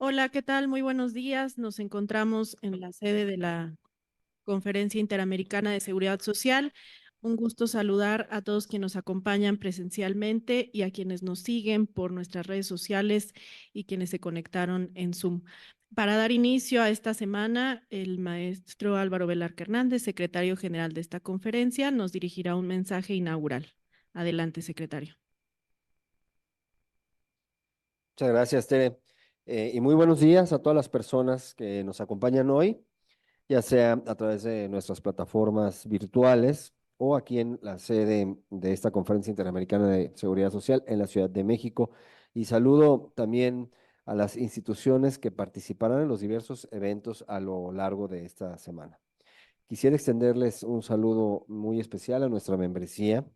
Hola, ¿qué tal? Muy buenos días. Nos encontramos en la sede de la Conferencia Interamericana de Seguridad Social. Un gusto saludar a todos quienes nos acompañan presencialmente y a quienes nos siguen por nuestras redes sociales y quienes se conectaron en Zoom. Para dar inicio a esta semana, el maestro Álvaro Velarca Hernández, secretario general de esta conferencia, nos dirigirá un mensaje inaugural. Adelante, secretario. Muchas gracias, Tere. Y muy buenos días a todas las personas que nos acompañan hoy, ya sea a través de nuestras plataformas virtuales o aquí en la sede de esta Conferencia Interamericana de Seguridad Social en la Ciudad de México. Y saludo también a las instituciones que participarán en los diversos eventos a lo largo de esta semana. Quisiera extenderles un saludo muy especial a nuestra membresía,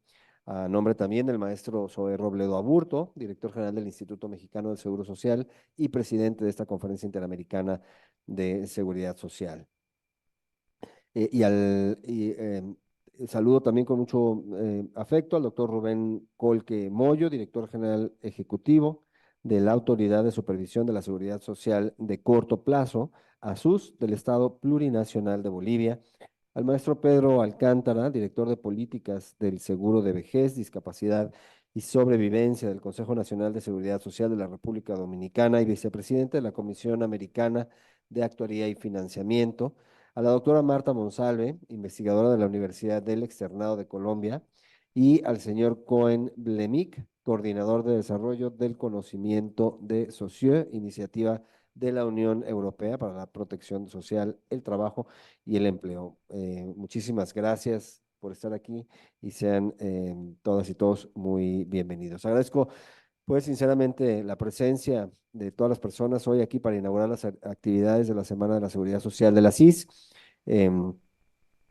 a nombre también del maestro Zoe Robledo Aburto, director general del Instituto Mexicano del Seguro Social y presidente de esta Conferencia Interamericana de Seguridad Social. Saludo también con mucho afecto al doctor Rubén Colque Moyo, director general ejecutivo de la Autoridad de Supervisión de la Seguridad Social de Corto Plazo, ASUS, del Estado Plurinacional de Bolivia, al maestro Pedro Alcántara, director de políticas del Seguro de Vejez, Discapacidad y Sobrevivencia del Consejo Nacional de Seguridad Social de la República Dominicana y vicepresidente de la Comisión Americana de Actuaría y Financiamiento, a la doctora Marta Monsalve, investigadora de la Universidad del Externado de Colombia, y al señor Cohen Blemick, coordinador de desarrollo del conocimiento de SOCIE, iniciativa de la Unión Europea para la Protección Social, el Trabajo y el Empleo. Muchísimas gracias por estar aquí y sean todas y todos muy bienvenidos. Agradezco pues sinceramente la presencia de todas las personas hoy aquí para inaugurar las actividades de la Semana de la Seguridad Social de la CIS. Em,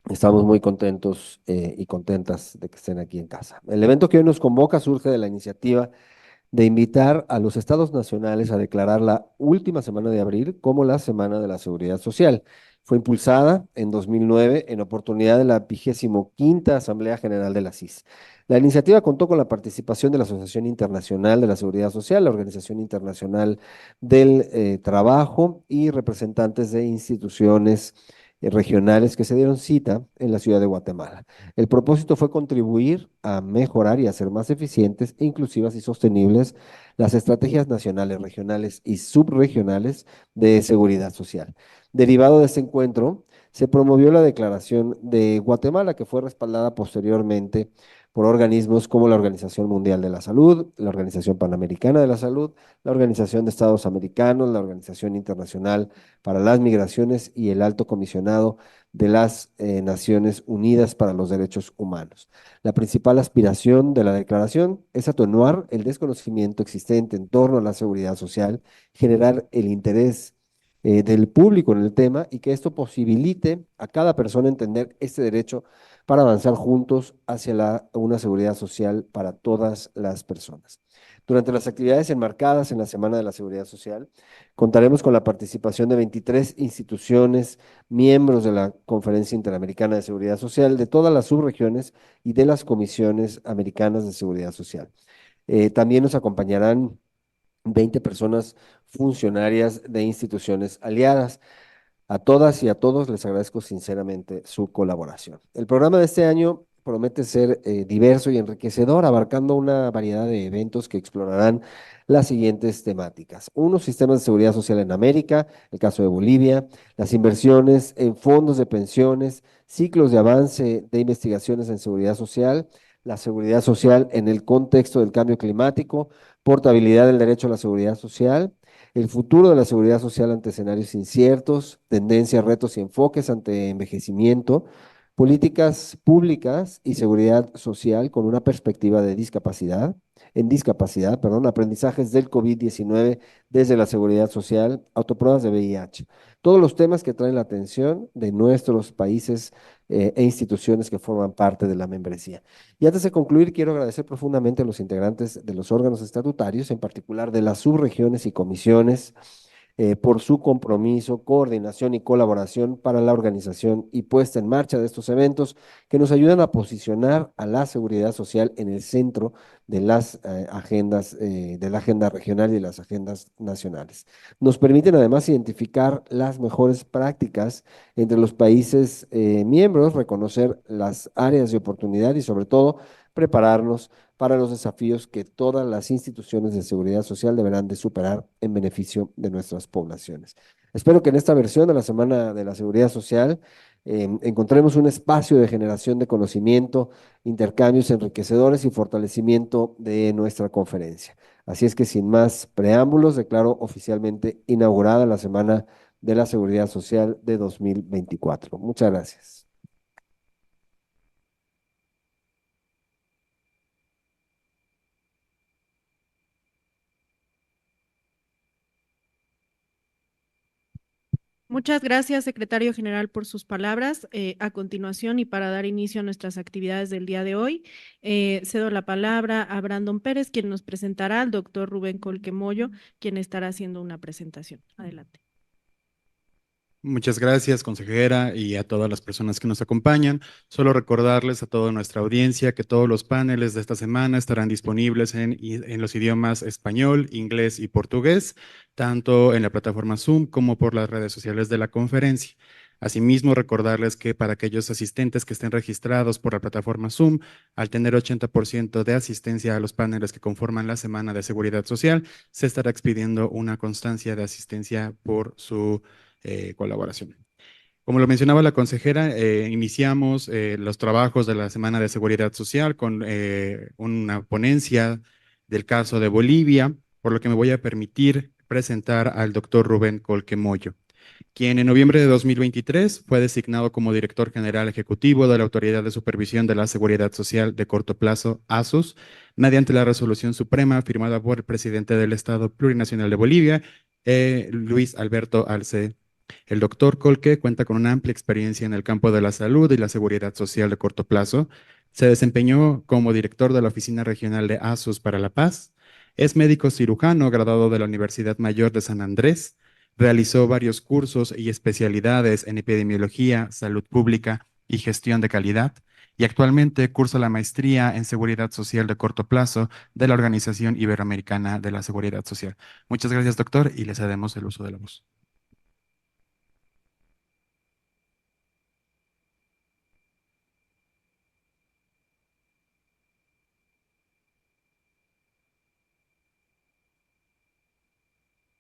Estamos muy contentos y contentas de que estén aquí en casa. El evento que hoy nos convoca surge de la iniciativa de invitar a los estados nacionales a declarar la última semana de abril como la Semana de la Seguridad Social. Fue impulsada en 2009 en oportunidad de la 25ª Asamblea General de la CIS. La iniciativa contó con la participación de la Asociación Internacional de la Seguridad Social, la Organización Internacional del Trabajo y representantes de instituciones regionales que se dieron cita en la ciudad de Guatemala. El propósito fue contribuir a mejorar y hacer más eficientes, inclusivas y sostenibles las estrategias nacionales, regionales y subregionales de seguridad social. Derivado de este encuentro, se promovió la declaración de Guatemala, que fue respaldada posteriormente por organismos como la Organización Mundial de la Salud, la Organización Panamericana de la Salud, la Organización de Estados Americanos, la Organización Internacional para las Migraciones y el Alto Comisionado de las Naciones Unidas para los Derechos Humanos. La principal aspiración de la declaración es atenuar el desconocimiento existente en torno a la seguridad social, generar el interés del público en el tema y que esto posibilite a cada persona entender este derecho para avanzar juntos hacia una seguridad social para todas las personas. Durante las actividades enmarcadas en la Semana de la Seguridad Social, contaremos con la participación de 23 instituciones, miembros de la Conferencia Interamericana de Seguridad Social, de todas las subregiones y de las comisiones americanas de seguridad social. También nos acompañarán 20 personas funcionarias de instituciones aliadas. A todas y a todos les agradezco sinceramente su colaboración. El programa de este año promete ser diverso y enriquecedor, abarcando una variedad de eventos que explorarán las siguientes temáticas. Uno, sistemas de seguridad social en América, el caso de Bolivia, las inversiones en fondos de pensiones, ciclos de avance de investigaciones en seguridad social, la seguridad social en el contexto del cambio climático, portabilidad del derecho a la seguridad social, el futuro de la seguridad social ante escenarios inciertos, tendencias, retos y enfoques ante envejecimiento, políticas públicas y seguridad social con una perspectiva de discapacidad, perdón, aprendizajes del COVID-19 desde la seguridad social, autopruebas de VIH. Todos los temas que traen la atención de nuestros países e instituciones que forman parte de la membresía. Y antes de concluir, quiero agradecer profundamente a los integrantes de los órganos estatutarios, en particular de las subregiones y comisiones por su compromiso, coordinación y colaboración para la organización y puesta en marcha de estos eventos que nos ayudan a posicionar a la seguridad social en el centro de las agendas, de la agenda regional y de las agendas nacionales. Nos permiten además identificar las mejores prácticas entre los países miembros, reconocer las áreas de oportunidad y sobre todo prepararnos para los desafíos que todas las instituciones de seguridad social deberán de superar en beneficio de nuestras poblaciones. Espero que en esta versión de la Semana de la Seguridad Social encontremos un espacio de generación de conocimiento, intercambios enriquecedores y fortalecimiento de nuestra conferencia. Así es que sin más preámbulos, declaro oficialmente inaugurada la Semana de la Seguridad Social de 2024. Muchas gracias. Muchas gracias, secretario general, por sus palabras. A continuación, y para dar inicio a nuestras actividades del día de hoy, cedo la palabra a Brandon Pérez, quien nos presentará al doctor Rubén Colquemoyo, quien estará haciendo una presentación. Adelante. Muchas gracias, consejera, y a todas las personas que nos acompañan. Solo recordarles a toda nuestra audiencia que todos los paneles de esta semana estarán disponibles en los idiomas español, inglés y portugués, tanto en la plataforma Zoom como por las redes sociales de la conferencia. Asimismo, recordarles que para aquellos asistentes que estén registrados por la plataforma Zoom, al tener 80% de asistencia a los paneles que conforman la Semana de Seguridad Social, se estará expidiendo una constancia de asistencia por su colaboración. Como lo mencionaba la consejera, iniciamos los trabajos de la Semana de Seguridad Social con una ponencia del caso de Bolivia, por lo que me voy a permitir presentar al doctor Rubén Colquemoyo, quien en noviembre de 2023 fue designado como director general ejecutivo de la Autoridad de Supervisión de la Seguridad Social de Corto Plazo, ASUS, mediante la resolución suprema firmada por el presidente del Estado Plurinacional de Bolivia, Luis Alberto Arce. El doctor Colque cuenta con una amplia experiencia en el campo de la salud y la seguridad social de corto plazo. Se desempeñó como director de la Oficina Regional de ASUS para La Paz. Es médico cirujano graduado de la Universidad Mayor de San Andrés. Realizó varios cursos y especialidades en epidemiología, salud pública y gestión de calidad. Y actualmente cursa la maestría en seguridad social de corto plazo de la Organización Iberoamericana de la Seguridad Social. Muchas gracias, doctor, y le cedemos el uso de la voz.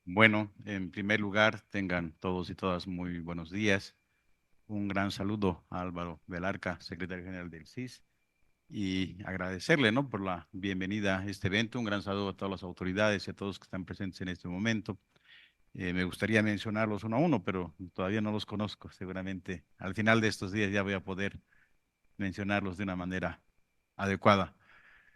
Bueno, en primer lugar, tengan todos y todas muy buenos días. Un gran saludo a Álvaro Velarca, secretario general del CIS, y agradecerle, ¿no?, por la bienvenida a este evento. Un gran saludo a todas las autoridades y a todos que están presentes en este momento. Me gustaría mencionarlos uno a uno, pero todavía no los conozco. Seguramente al final de estos días ya voy a poder mencionarlos de una manera adecuada.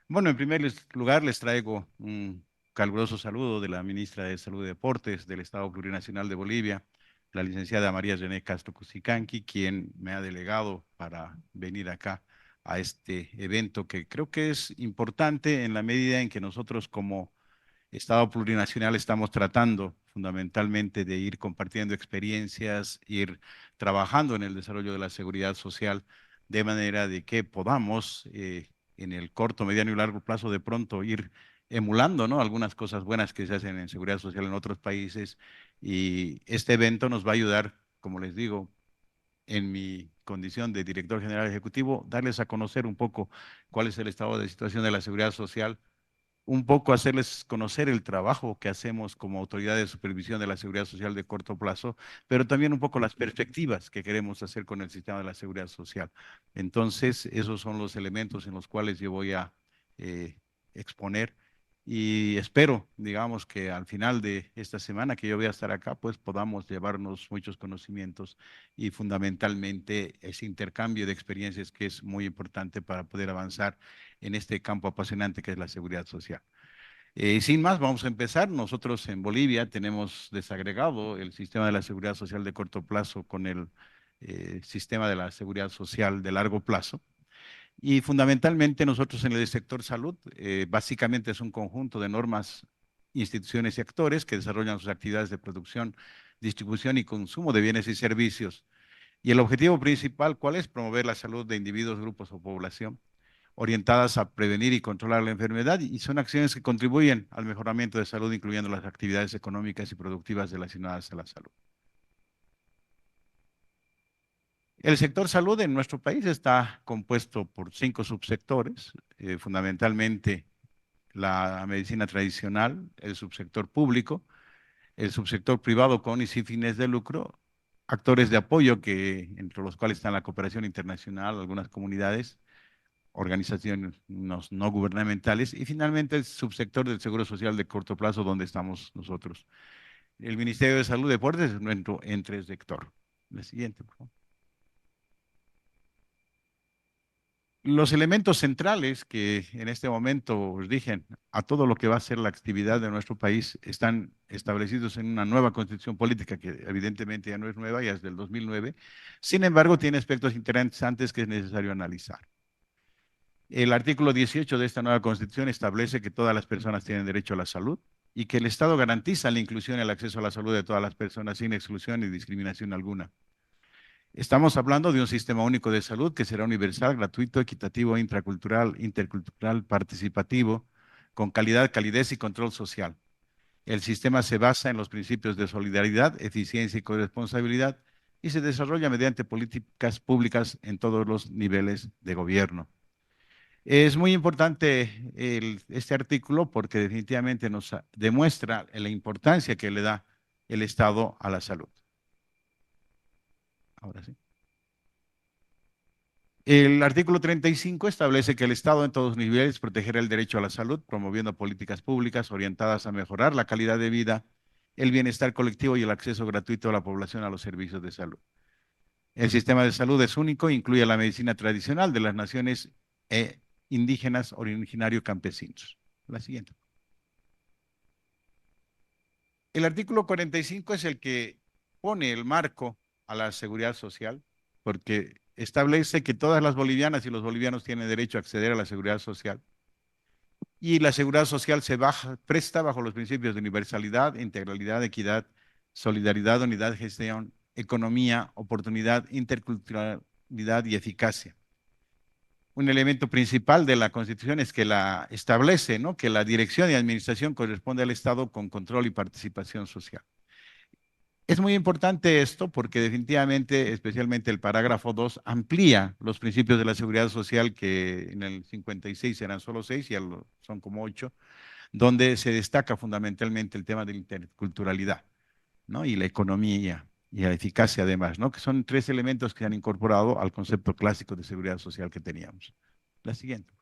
Bueno, en primer lugar les traigo un caluroso saludo de la ministra de Salud y Deportes del Estado Plurinacional de Bolivia, la licenciada María René Castro Cusicanqui, quien me ha delegado para venir acá a este evento que creo que es importante en la medida en que nosotros como Estado plurinacional estamos tratando fundamentalmente de ir compartiendo experiencias, ir trabajando en el desarrollo de la seguridad social de manera de que podamos en el corto, mediano y largo plazo de pronto ir emulando, ¿no?, algunas cosas buenas que se hacen en seguridad social en otros países, y este evento nos va a ayudar, como les digo, en mi condición de director general ejecutivo, darles a conocer un poco cuál es el estado de situación de la seguridad social, un poco hacerles conocer el trabajo que hacemos como autoridad de supervisión de la seguridad social de corto plazo, pero también un poco las perspectivas que queremos hacer con el sistema de la seguridad social. Entonces, esos son los elementos en los cuales yo voy a eh, exponer, y espero, digamos, que al final de esta semana que yo voy a estar acá, pues podamos llevarnos muchos conocimientos y fundamentalmente ese intercambio de experiencias que es muy importante para poder avanzar en este campo apasionante que es la seguridad social. Sin más, vamos a empezar. Nosotros en Bolivia tenemos desagregado el sistema de la seguridad social de corto plazo con el sistema de la seguridad social de largo plazo. Y fundamentalmente nosotros en el sector salud, básicamente es un conjunto de normas instituciones y actores que desarrollan sus actividades de producción, distribución y consumo de bienes y servicios. Y el objetivo principal, ¿cuál es? Promover la salud de individuos, grupos o población, orientadas a prevenir y controlar la enfermedad, y son acciones que contribuyen al mejoramiento de salud, incluyendo las actividades económicas y productivas relacionadas a la salud. El sector salud en nuestro país está compuesto por 5 subsectores, fundamentalmente la medicina tradicional, el subsector público, el subsector privado con y sin fines de lucro, actores de apoyo que, entre los cuales están la cooperación internacional, algunas comunidades, organizaciones no gubernamentales y finalmente el subsector del seguro social de corto plazo donde estamos nosotros. El Ministerio de Salud y Deportes es nuestro entre sector. La siguiente, por favor. Los elementos centrales que en este momento os dije a todo lo que va a ser la actividad de nuestro país están establecidos en una nueva constitución política que evidentemente ya no es nueva, ya es del 2009. Sin embargo, tiene aspectos interesantes que es necesario analizar. El artículo 18 de esta nueva constitución establece que todas las personas tienen derecho a la salud y que el Estado garantiza la inclusión y el acceso a la salud de todas las personas sin exclusión ni discriminación alguna. Estamos hablando de un sistema único de salud que será universal, gratuito, equitativo, intracultural, intercultural, participativo, con calidad, calidez y control social. El sistema se basa en los principios de solidaridad, eficiencia y corresponsabilidad y se desarrolla mediante políticas públicas en todos los niveles de gobierno. Es muy importante este artículo porque definitivamente nos demuestra la importancia que le da el Estado a la salud. Ahora sí. El artículo 35 establece que el Estado en todos los niveles protegerá el derecho a la salud, promoviendo políticas públicas orientadas a mejorar la calidad de vida, el bienestar colectivo y el acceso gratuito de la población a los servicios de salud. El sistema de salud es único, incluye la medicina tradicional de las naciones indígenas originario campesinos. La siguiente. El artículo 45 es el que pone el marco a la seguridad social, porque establece que todas las bolivianas y los bolivianos tienen derecho a acceder a la seguridad social. Y la seguridad social se presta bajo los principios de universalidad, integralidad, equidad, solidaridad, unidad, gestión, economía, oportunidad, interculturalidad y eficacia. Un elemento principal de la Constitución es que la establece, ¿no? Que la dirección y administración corresponde al Estado con control y participación social. Es muy importante esto porque definitivamente, especialmente el parágrafo 2, amplía los principios de la seguridad social que en el 56 eran solo 6 y ya son como 8, donde se destaca fundamentalmente el tema de la interculturalidad, ¿no? Y la economía y la eficacia además, ¿no? Que son 3 elementos que se han incorporado al concepto clásico de seguridad social que teníamos. La siguiente.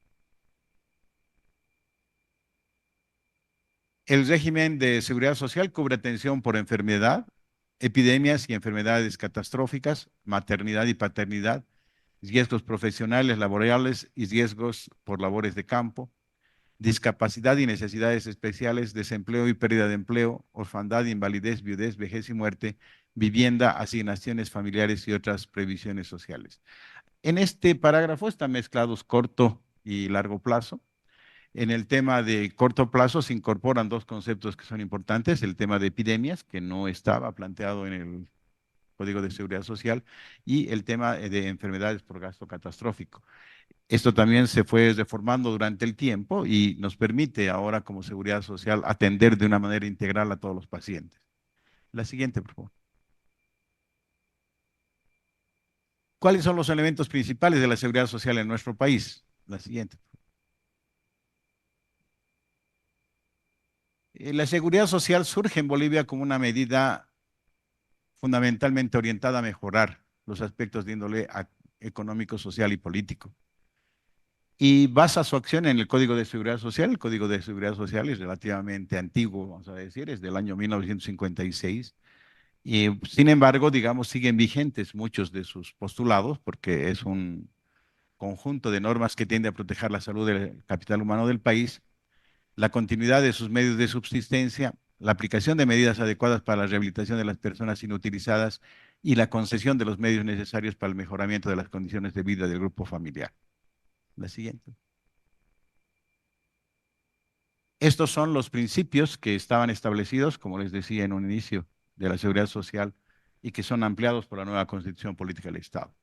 El régimen de seguridad social cubre atención por enfermedad, epidemias y enfermedades catastróficas, maternidad y paternidad, riesgos profesionales, laborales y riesgos por labores de campo, discapacidad y necesidades especiales, desempleo y pérdida de empleo, orfandad, invalidez, viudez, vejez y muerte, vivienda, asignaciones familiares y otras previsiones sociales. En este parágrafo están mezclados corto y largo plazo. En el tema de corto plazo se incorporan 2 conceptos que son importantes, el tema de epidemias, que no estaba planteado en el Código de Seguridad Social, y el tema de enfermedades por gasto catastrófico. Esto también se fue reformando durante el tiempo y nos permite ahora como Seguridad Social atender de una manera integral a todos los pacientes. La siguiente, por favor. ¿Cuáles son los elementos principales de la seguridad social en nuestro país? La siguiente. La seguridad social surge en Bolivia como una medida fundamentalmente orientada a mejorar los aspectos de índole económico, social y político. Y basa su acción en el Código de Seguridad Social. El Código de Seguridad Social es relativamente antiguo, vamos a decir, es del año 1956. Y sin embargo, digamos, siguen vigentes muchos de sus postulados porque es un conjunto de normas que tiende a proteger la salud del capital humano del país, la continuidad de sus medios de subsistencia, la aplicación de medidas adecuadas para la rehabilitación de las personas inutilizadas y la concesión de los medios necesarios para el mejoramiento de las condiciones de vida del grupo familiar. La siguiente. estos son los principios que estaban establecidos, como les decía en un inicio, de la seguridad social y que son ampliados por la nueva Constitución Política del Estado.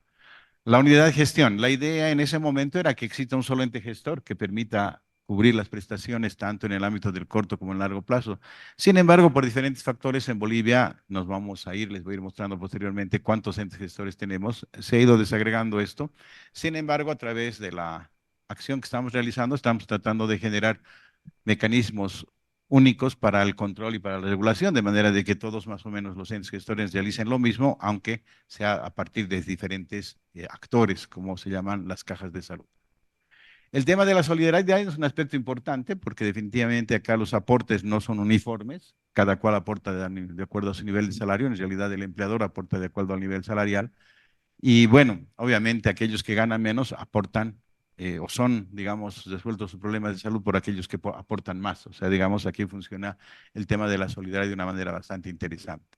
La unidad de gestión. La idea en ese momento era que exista un solo ente gestor que permita cubrir las prestaciones tanto en el ámbito del corto como en el largo plazo. Sin embargo, por diferentes factores en Bolivia, nos vamos a ir, les voy a ir mostrando posteriormente cuántos entes gestores tenemos. Se ha ido desagregando esto. Sin embargo, a través de la acción que estamos realizando, estamos tratando de generar mecanismos únicos para el control y para la regulación, de manera de que todos más o menos los entes gestores realicen lo mismo, aunque sea a partir de diferentes actores, como se llaman las cajas de salud. El tema de la solidaridad es un aspecto importante porque definitivamente acá los aportes no son uniformes, cada cual aporta de acuerdo a su nivel de salario, en realidad el empleador aporta de acuerdo al nivel salarial, y bueno, obviamente aquellos que ganan menos aportan o son, digamos, resueltos sus problemas de salud por aquellos que aportan más. O sea, digamos, aquí funciona el tema de la solidaridad de una manera bastante interesante.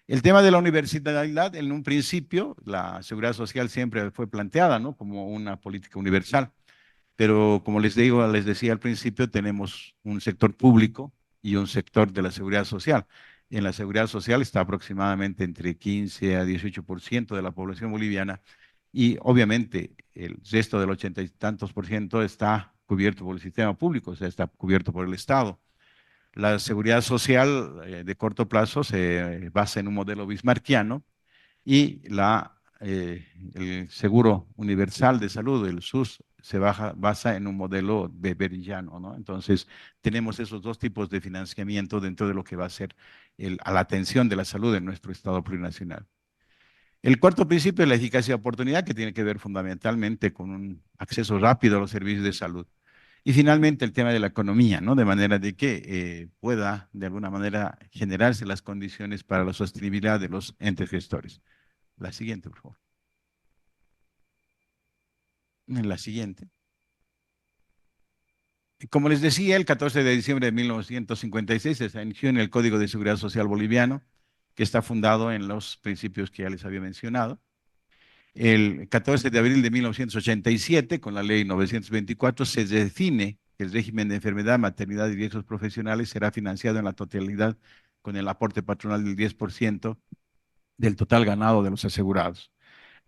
El tema de la universalidad, en un principio, la seguridad social siempre fue planteada, ¿no? Como una política universal. Pero como les digo, les decía al principio, tenemos un sector público y un sector de la seguridad social. En la seguridad social está aproximadamente entre 15 a 18% de la población boliviana y obviamente el resto del 80 y tantos por ciento está cubierto por el sistema público, o sea, está cubierto por el Estado. La seguridad social de corto plazo se basa en un modelo bismarckiano y el seguro universal de salud, el SUS, basa en un modelo beberiano, ¿no? Entonces, tenemos esos dos tipos de financiamiento dentro de lo que va a ser a la atención de la salud en nuestro Estado plurinacional. El cuarto principio es la eficacia de oportunidad, que tiene que ver fundamentalmente con un acceso rápido a los servicios de salud. Y finalmente el tema de la economía, ¿no? De manera de que pueda, de alguna manera, generarse las condiciones para la sostenibilidad de los entes gestores. La siguiente, por favor. En la siguiente. Como les decía, el 14 de diciembre de 1956 se inició en el Código de Seguridad Social Boliviano, que está fundado en los principios que ya les había mencionado. El 14 de abril de 1987, con la ley 924, se define que el régimen de enfermedad, maternidad y riesgos profesionales será financiado en la totalidad con el aporte patronal del 10% del total ganado de los asegurados.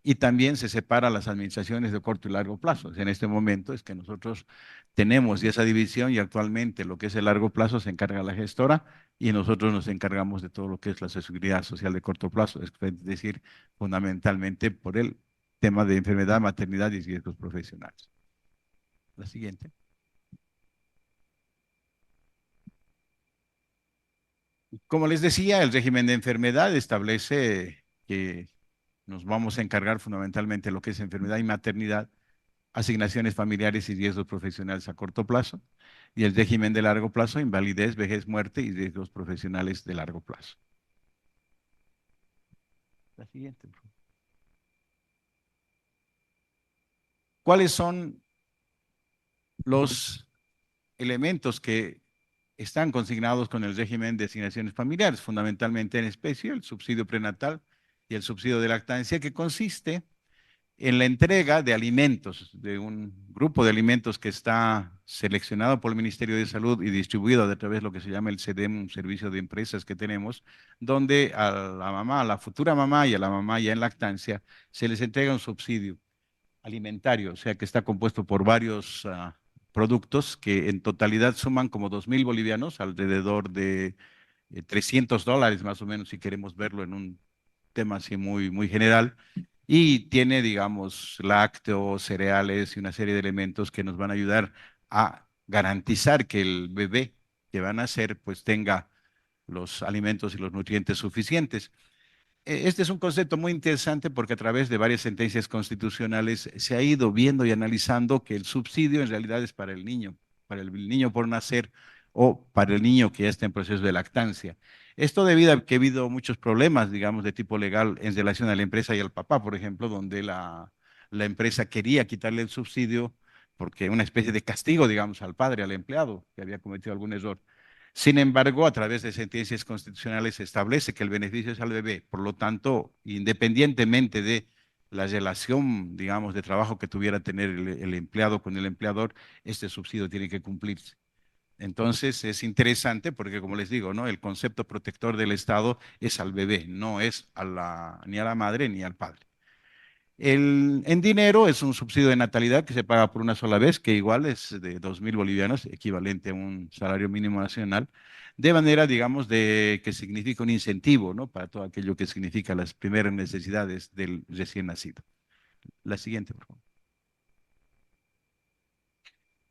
Y también se separa las administraciones de corto y largo plazo. En este momento es que nosotros tenemos esa división y actualmente lo que es el largo plazo se encarga la gestora y nosotros nos encargamos de todo lo que es la seguridad social de corto plazo, es decir, fundamentalmente por el tema de enfermedad, maternidad y riesgos profesionales. La siguiente. Como les decía, el régimen de enfermedad establece que nos vamos a encargar fundamentalmente de lo que es enfermedad y maternidad, asignaciones familiares y riesgos profesionales a corto plazo, y el régimen de largo plazo, invalidez, vejez, muerte y riesgos profesionales de largo plazo. La siguiente, por favor. ¿Cuáles son los elementos que están consignados con el régimen de asignaciones familiares? Fundamentalmente en especie, el subsidio prenatal y el subsidio de lactancia, que consiste en la entrega de alimentos, de un grupo de alimentos que está seleccionado por el Ministerio de Salud y distribuido a través de lo que se llama el SEDEM, un servicio de empresas que tenemos, donde a la mamá, a la futura mamá y a la mamá ya en lactancia, se les entrega un subsidio alimentario, o sea que está compuesto por varios productos que en totalidad suman como 2.000 bolivianos, alrededor de $300 más o menos, si queremos verlo en un tema así muy, muy general, y tiene, digamos, lácteos, cereales y una serie de elementos que nos van a ayudar a garantizar que el bebé que van a nacer pues tenga los alimentos y los nutrientes suficientes. Este es un concepto muy interesante porque a través de varias sentencias constitucionales se ha ido viendo y analizando que el subsidio en realidad es para el niño por nacer o para el niño que ya está en proceso de lactancia. Esto debido a que ha habido muchos problemas, digamos, de tipo legal en relación a la empresa y al papá, por ejemplo, donde la empresa quería quitarle el subsidio porque una especie de castigo, digamos, al padre, al empleado que había cometido algún error. Sin embargo, a través de sentencias constitucionales se establece que el beneficio es al bebé. Por lo tanto, independientemente de la relación, digamos, de trabajo que tuviera tener el empleado con el empleador, este subsidio tiene que cumplirse. Entonces es interesante porque, como les digo, ¿no? El concepto protector del Estado es al bebé, no es ni a la madre ni al padre. En dinero es un subsidio de natalidad que se paga por una sola vez, que igual es de 2.000 bolivianos, equivalente a un salario mínimo nacional, de manera, digamos, de que significa un incentivo, ¿no? Para todo aquello que significa las primeras necesidades del recién nacido. La siguiente, por favor.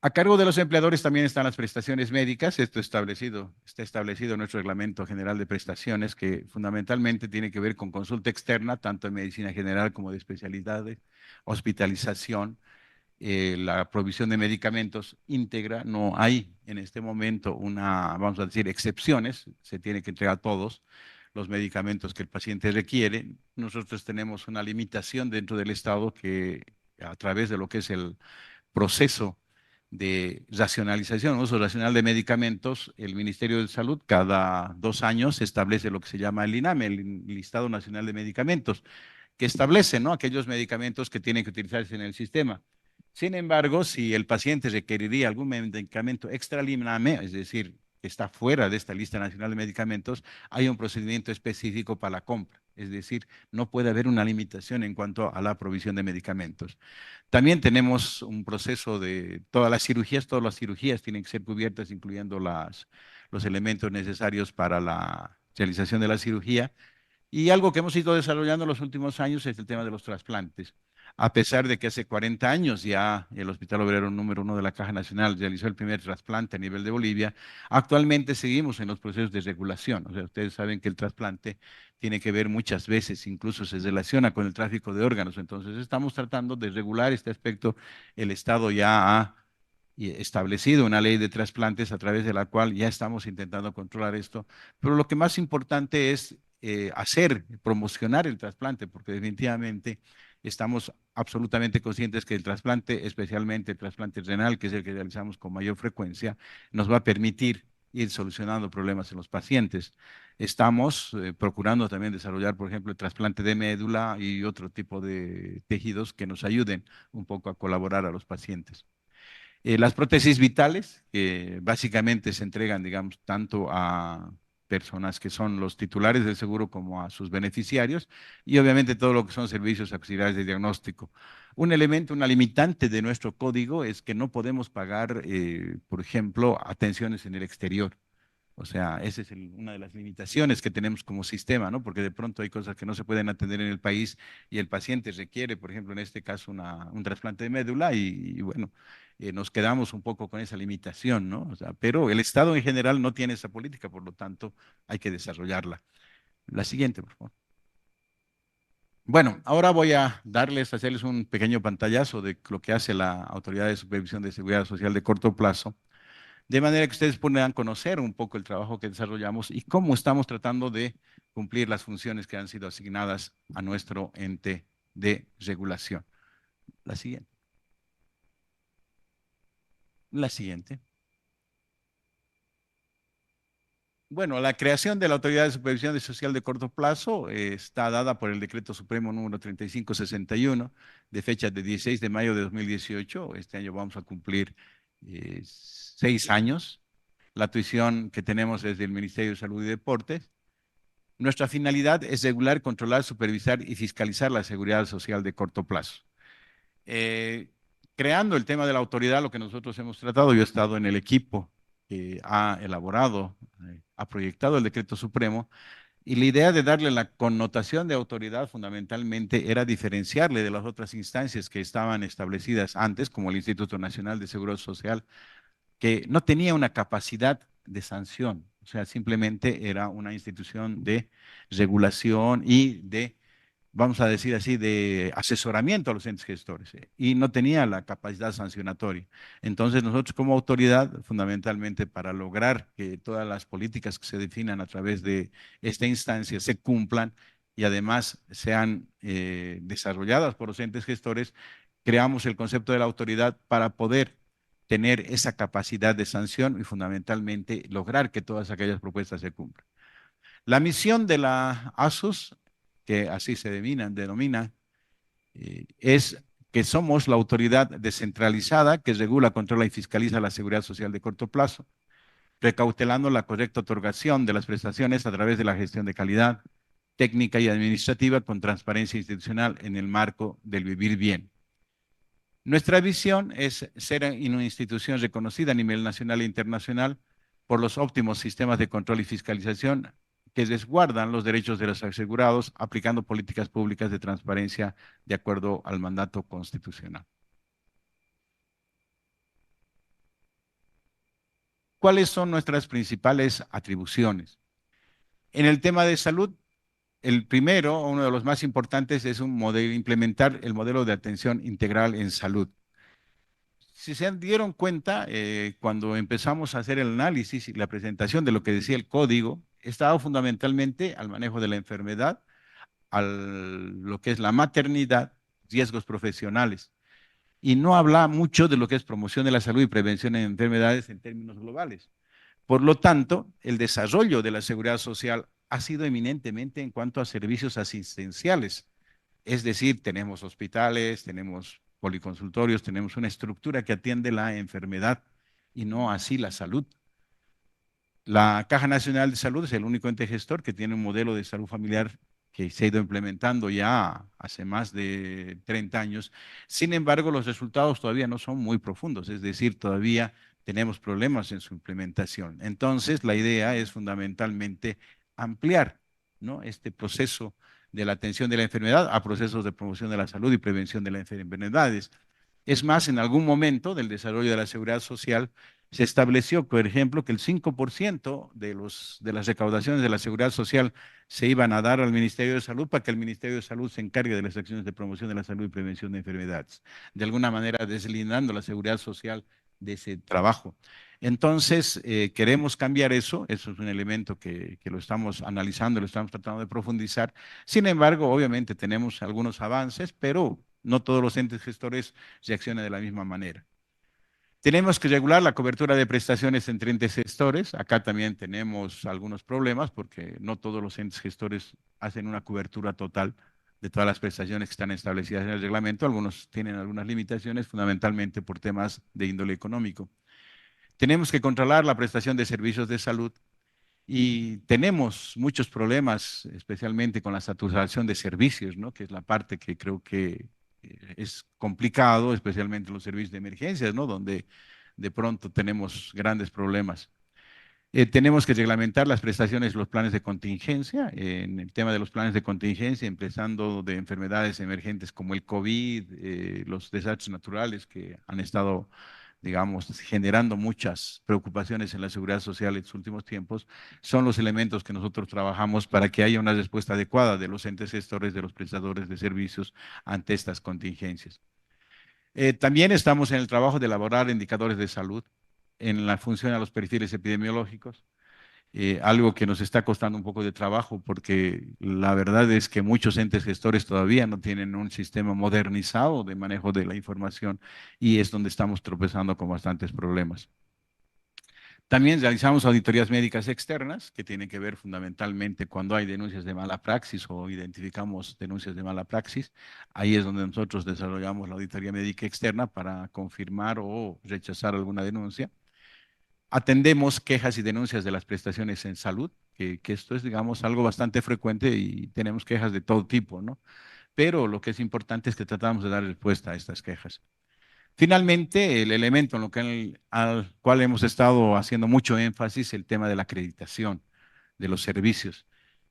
A cargo de los empleadores también están las prestaciones médicas. Esto está establecido en nuestro Reglamento General de Prestaciones, que fundamentalmente tiene que ver con consulta externa, tanto en medicina general como de especialidades, hospitalización, la provisión de medicamentos íntegra. No hay en este momento vamos a decir, excepciones. Se tiene que entregar todos los medicamentos que el paciente requiere. Nosotros tenemos una limitación dentro del Estado que a través de lo que es el proceso de racionalización, uso racional de medicamentos, el Ministerio de Salud cada 2 años establece lo que se llama el INAME, el Listado Nacional de Medicamentos, que establece, ¿no?, aquellos medicamentos que tienen que utilizarse en el sistema. Sin embargo, si el paciente requeriría algún medicamento extra INAME, es decir, que está fuera de esta lista nacional de medicamentos, hay un procedimiento específico para la compra. Es decir, no puede haber una limitación en cuanto a la provisión de medicamentos. También tenemos un proceso de todas las cirugías tienen que ser cubiertas, incluyendo los elementos necesarios para la realización de la cirugía. Y algo que hemos ido desarrollando en los últimos años es el tema de los trasplantes. A pesar de que hace 40 años ya el Hospital Obrero número 1 de la Caja Nacional realizó el primer trasplante a nivel de Bolivia, actualmente seguimos en los procesos de regulación. O sea, ustedes saben que el trasplante tiene que ver muchas veces, incluso se relaciona con el tráfico de órganos. Entonces, estamos tratando de regular este aspecto. El Estado ya ha establecido una ley de trasplantes a través de la cual ya estamos intentando controlar esto. Pero lo que más importante es promocionar el trasplante, porque definitivamente estamos absolutamente conscientes que el trasplante, especialmente el trasplante renal, que es el que realizamos con mayor frecuencia, nos va a permitir ir solucionando problemas en los pacientes. Estamos procurando también desarrollar, por ejemplo, el trasplante de médula y otro tipo de tejidos que nos ayuden un poco a colaborar a los pacientes. Las prótesis vitales, que básicamente se entregan, digamos, tanto a personas que son los titulares del seguro como a sus beneficiarios, y obviamente todo lo que son servicios auxiliares de diagnóstico. Un elemento, una limitante de nuestro código es que no podemos pagar, por ejemplo, atenciones en el exterior. O sea, esa es una de las limitaciones que tenemos como sistema, ¿no? Porque de pronto hay cosas que no se pueden atender en el país y el paciente requiere, por ejemplo, en este caso, un trasplante de médula y bueno, nos quedamos un poco con esa limitación, ¿no? O sea, pero el Estado en general no tiene esa política, por lo tanto, hay que desarrollarla. La siguiente, por favor. Bueno, ahora voy a hacerles un pequeño pantallazo de lo que hace la Autoridad de Supervisión de Seguridad Social de corto plazo, de manera que ustedes puedan conocer un poco el trabajo que desarrollamos y cómo estamos tratando de cumplir las funciones que han sido asignadas a nuestro ente de regulación. La siguiente. La siguiente. Bueno, la creación de la Autoridad de Supervisión Social de corto plazo está dada por el Decreto Supremo número 3561 de fecha de 16 de mayo de 2018. Este año vamos a cumplir 6 años. La tuición que tenemos es del Ministerio de Salud y Deportes. Nuestra finalidad es regular, controlar, supervisar y fiscalizar la seguridad social de corto plazo. Creando el tema de la autoridad, lo que nosotros hemos tratado, yo he estado en el equipo que ha elaborado, ha proyectado el decreto supremo, y la idea de darle la connotación de autoridad fundamentalmente era diferenciarle de las otras instancias que estaban establecidas antes, como el Instituto Nacional de Seguro Social, que no tenía una capacidad de sanción, o sea, simplemente era una institución de regulación y de, vamos a decir así, de asesoramiento a los entes gestores, y no tenía la capacidad sancionatoria. Entonces, nosotros como autoridad, fundamentalmente para lograr que todas las políticas que se definan a través de esta instancia se cumplan y además sean desarrolladas por los entes gestores, creamos el concepto de la autoridad para poder tener esa capacidad de sanción y fundamentalmente lograr que todas aquellas propuestas se cumplan. La misión de la ASUS, que así se denomina, es que somos la autoridad descentralizada que regula, controla y fiscaliza la seguridad social de corto plazo. precautelando la correcta otorgación de las prestaciones a través de la gestión de calidad, técnica y administrativa con transparencia institucional en el marco del vivir bien. Nuestra visión es ser una institución reconocida a nivel nacional e internacional por los óptimos sistemas de control y fiscalización que resguardan los derechos de los asegurados, aplicando políticas públicas de transparencia de acuerdo al mandato constitucional. ¿Cuáles son nuestras principales atribuciones? En el tema de salud, el primero, uno de los más importantes, es implementar el modelo de atención integral en salud. Si se dieron cuenta, cuando empezamos a hacer el análisis y la presentación de lo que decía el código, estaba fundamentalmente al manejo de la enfermedad, lo que es la maternidad, riesgos profesionales. Y no habla mucho de lo que es promoción de la salud y prevención de enfermedades en términos globales. Por lo tanto, el desarrollo de la seguridad social ha sido eminentemente en cuanto a servicios asistenciales. Es decir, tenemos hospitales, tenemos policonsultorios, tenemos una estructura que atiende la enfermedad y no así la salud. La Caja Nacional de Salud es el único ente gestor que tiene un modelo de salud familiar que se ha ido implementando ya hace más de 30 años. Sin embargo, los resultados todavía no son muy profundos, es decir, todavía tenemos problemas en su implementación. Entonces, la idea es fundamentalmente ampliar, ¿no?, este proceso de la atención de la enfermedad a procesos de promoción de la salud y prevención de las enfermedades. Es más, en algún momento del desarrollo de la seguridad social se estableció, por ejemplo, que el 5% de las recaudaciones de la seguridad social se iban a dar al Ministerio de Salud para que el Ministerio de Salud se encargue de las acciones de promoción de la salud y prevención de enfermedades. De alguna manera deslindando la seguridad social de ese trabajo. Entonces, queremos cambiar eso es un elemento que lo estamos analizando, lo estamos tratando de profundizar. Sin embargo, obviamente tenemos algunos avances, pero no todos los entes gestores reaccionan de la misma manera. Tenemos que regular la cobertura de prestaciones entre entes gestores. Acá también tenemos algunos problemas porque no todos los entes gestores hacen una cobertura total de todas las prestaciones que están establecidas en el reglamento. Algunos tienen algunas limitaciones, fundamentalmente por temas de índole económico. Tenemos que controlar la prestación de servicios de salud y tenemos muchos problemas, especialmente con la saturación de servicios, ¿no?, que es la parte que creo que es complicado, especialmente los servicios de emergencias, ¿no?, donde de pronto tenemos grandes problemas. Tenemos que reglamentar las prestaciones y los planes de contingencia. En el tema de los planes de contingencia, empezando de enfermedades emergentes como el COVID, los desastres naturales que han estado, digamos, generando muchas preocupaciones en la seguridad social en los últimos tiempos, son los elementos que nosotros trabajamos para que haya una respuesta adecuada de los entes gestores, de los prestadores de servicios ante estas contingencias. También estamos en el trabajo de elaborar indicadores de salud en la función de los perfiles epidemiológicos, algo que nos está costando un poco de trabajo porque la verdad es que muchos entes gestores todavía no tienen un sistema modernizado de manejo de la información y es donde estamos tropezando con bastantes problemas. También realizamos auditorías médicas externas, que tienen que ver fundamentalmente cuando hay denuncias de mala praxis o identificamos denuncias de mala praxis. Ahí es donde nosotros desarrollamos la auditoría médica externa para confirmar o rechazar alguna denuncia. Atendemos quejas y denuncias de las prestaciones en salud, que esto es, digamos, algo bastante frecuente y tenemos quejas de todo tipo, ¿no? Pero lo que es importante es que tratamos de dar respuesta a estas quejas. Finalmente, el elemento al cual hemos estado haciendo mucho énfasis, el tema de la acreditación de los servicios.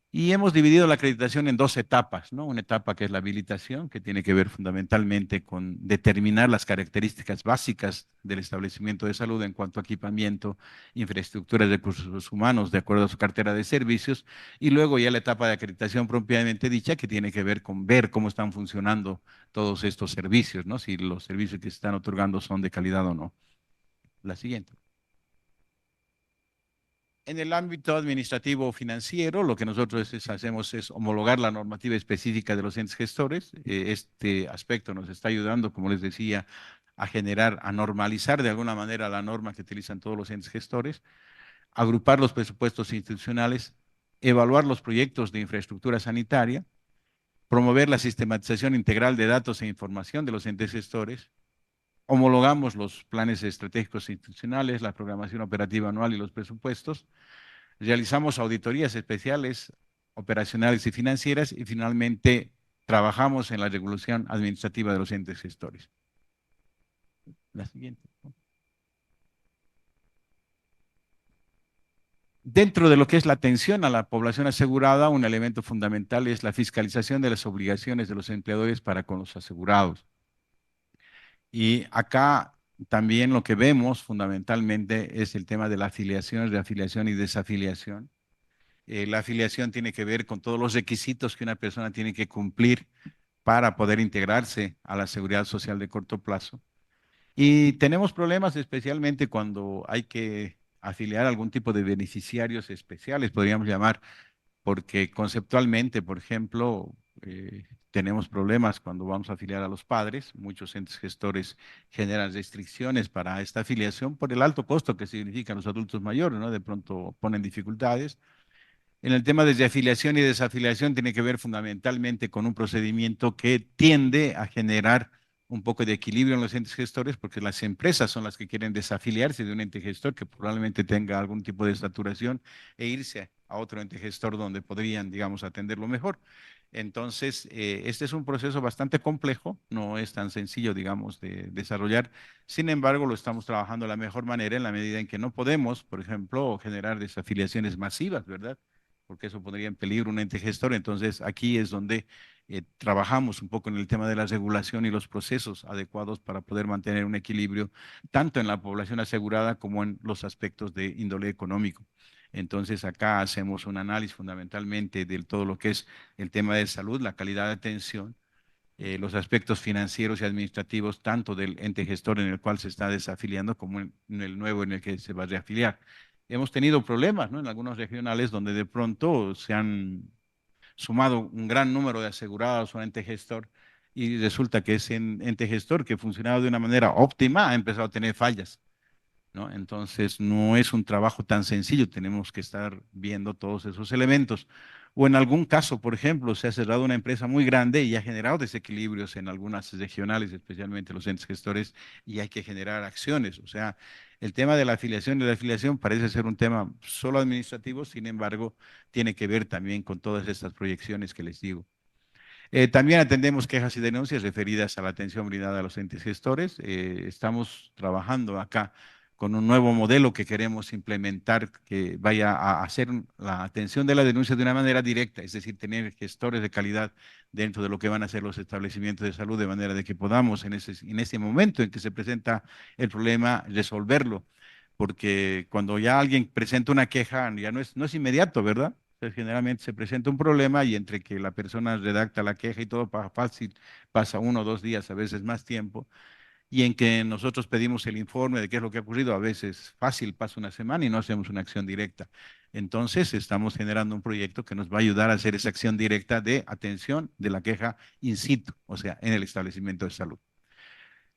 Y hemos dividido la acreditación en dos etapas, ¿no? Una etapa que es la habilitación, que tiene que ver fundamentalmente con determinar las características básicas del establecimiento de salud en cuanto a equipamiento, infraestructura y recursos humanos, de acuerdo a su cartera de servicios. Y luego ya la etapa de acreditación propiamente dicha, que tiene que ver con ver cómo están funcionando todos estos servicios, ¿no? Si los servicios que se están otorgando son de calidad o no. La siguiente. En el ámbito administrativo financiero, lo que nosotros hacemos es homologar la normativa específica de los entes gestores. Este aspecto nos está ayudando, como les decía, a normalizar de alguna manera la norma que utilizan todos los entes gestores, agrupar los presupuestos institucionales, evaluar los proyectos de infraestructura sanitaria, promover la sistematización integral de datos e información de los entes gestores, homologamos los planes estratégicos institucionales, la programación operativa anual y los presupuestos. Realizamos auditorías especiales, operacionales y financieras y finalmente trabajamos en la regulación administrativa de los entes gestores. La siguiente. Dentro de lo que es la atención a la población asegurada, un elemento fundamental es la fiscalización de las obligaciones de los empleadores para con los asegurados. Y acá también lo que vemos fundamentalmente es el tema de la afiliación, reafiliación y desafiliación. La afiliación tiene que ver con todos los requisitos que una persona tiene que cumplir para poder integrarse a la seguridad social de corto plazo. Y tenemos problemas especialmente cuando hay que afiliar algún tipo de beneficiarios especiales, podríamos llamar, porque conceptualmente, por ejemplo, tenemos problemas cuando vamos a afiliar a los padres. Muchos entes gestores generan restricciones para esta afiliación por el alto costo que significan los adultos mayores, ¿no? De pronto ponen dificultades. En el tema de reafiliación y desafiliación tiene que ver fundamentalmente con un procedimiento que tiende a generar un poco de equilibrio en los entes gestores, porque las empresas son las que quieren desafiliarse de un ente gestor que probablemente tenga algún tipo de saturación e irse a otro ente gestor donde podrían, digamos, atenderlo mejor. Entonces, este es un proceso bastante complejo, no es tan sencillo, digamos, de desarrollar. Sin embargo, lo estamos trabajando de la mejor manera en la medida en que no podemos, por ejemplo, generar desafiliaciones masivas, ¿verdad? Porque eso pondría en peligro un ente gestor. Entonces, aquí es donde trabajamos un poco en el tema de la regulación y los procesos adecuados para poder mantener un equilibrio tanto en la población asegurada como en los aspectos de índole económico. Entonces, acá hacemos un análisis fundamentalmente de todo lo que es el tema de salud, la calidad de atención, los aspectos financieros y administrativos, tanto del ente gestor en el cual se está desafiliando como en el nuevo en el que se va a reafiliar. Hemos tenido problemas, ¿no? En algunos regionales donde de pronto se han sumado un gran número de asegurados o ente gestor y resulta que ese ente gestor que funcionaba de una manera óptima ha empezado a tener fallas, ¿no? Entonces no es un trabajo tan sencillo, tenemos que estar viendo todos esos elementos. O en algún caso, por ejemplo, se ha cerrado una empresa muy grande y ha generado desequilibrios en algunas regionales, especialmente los entes gestores, y hay que generar acciones. O sea, el tema de la afiliación y la afiliación parece ser un tema solo administrativo, sin embargo, tiene que ver también con todas estas proyecciones que les digo. También atendemos quejas y denuncias referidas a la atención brindada a los entes gestores. Estamos trabajando acá con un nuevo modelo que queremos implementar que vaya a hacer la atención de la denuncia de una manera directa, es decir, tener gestores de calidad dentro de lo que van a ser los establecimientos de salud, de manera de que podamos en ese momento en que se presenta el problema resolverlo, porque cuando ya alguien presenta una queja ya no es inmediato, ¿verdad? Entonces, generalmente se presenta un problema y entre que la persona redacta la queja y todo fácil, pasa 1 o 2 días, a veces más tiempo, y en que nosotros pedimos el informe de qué es lo que ha ocurrido, a veces fácil, pasa una semana y no hacemos una acción directa. Entonces, estamos generando un proyecto que nos va a ayudar a hacer esa acción directa de atención de la queja in situ, o sea, en el establecimiento de salud.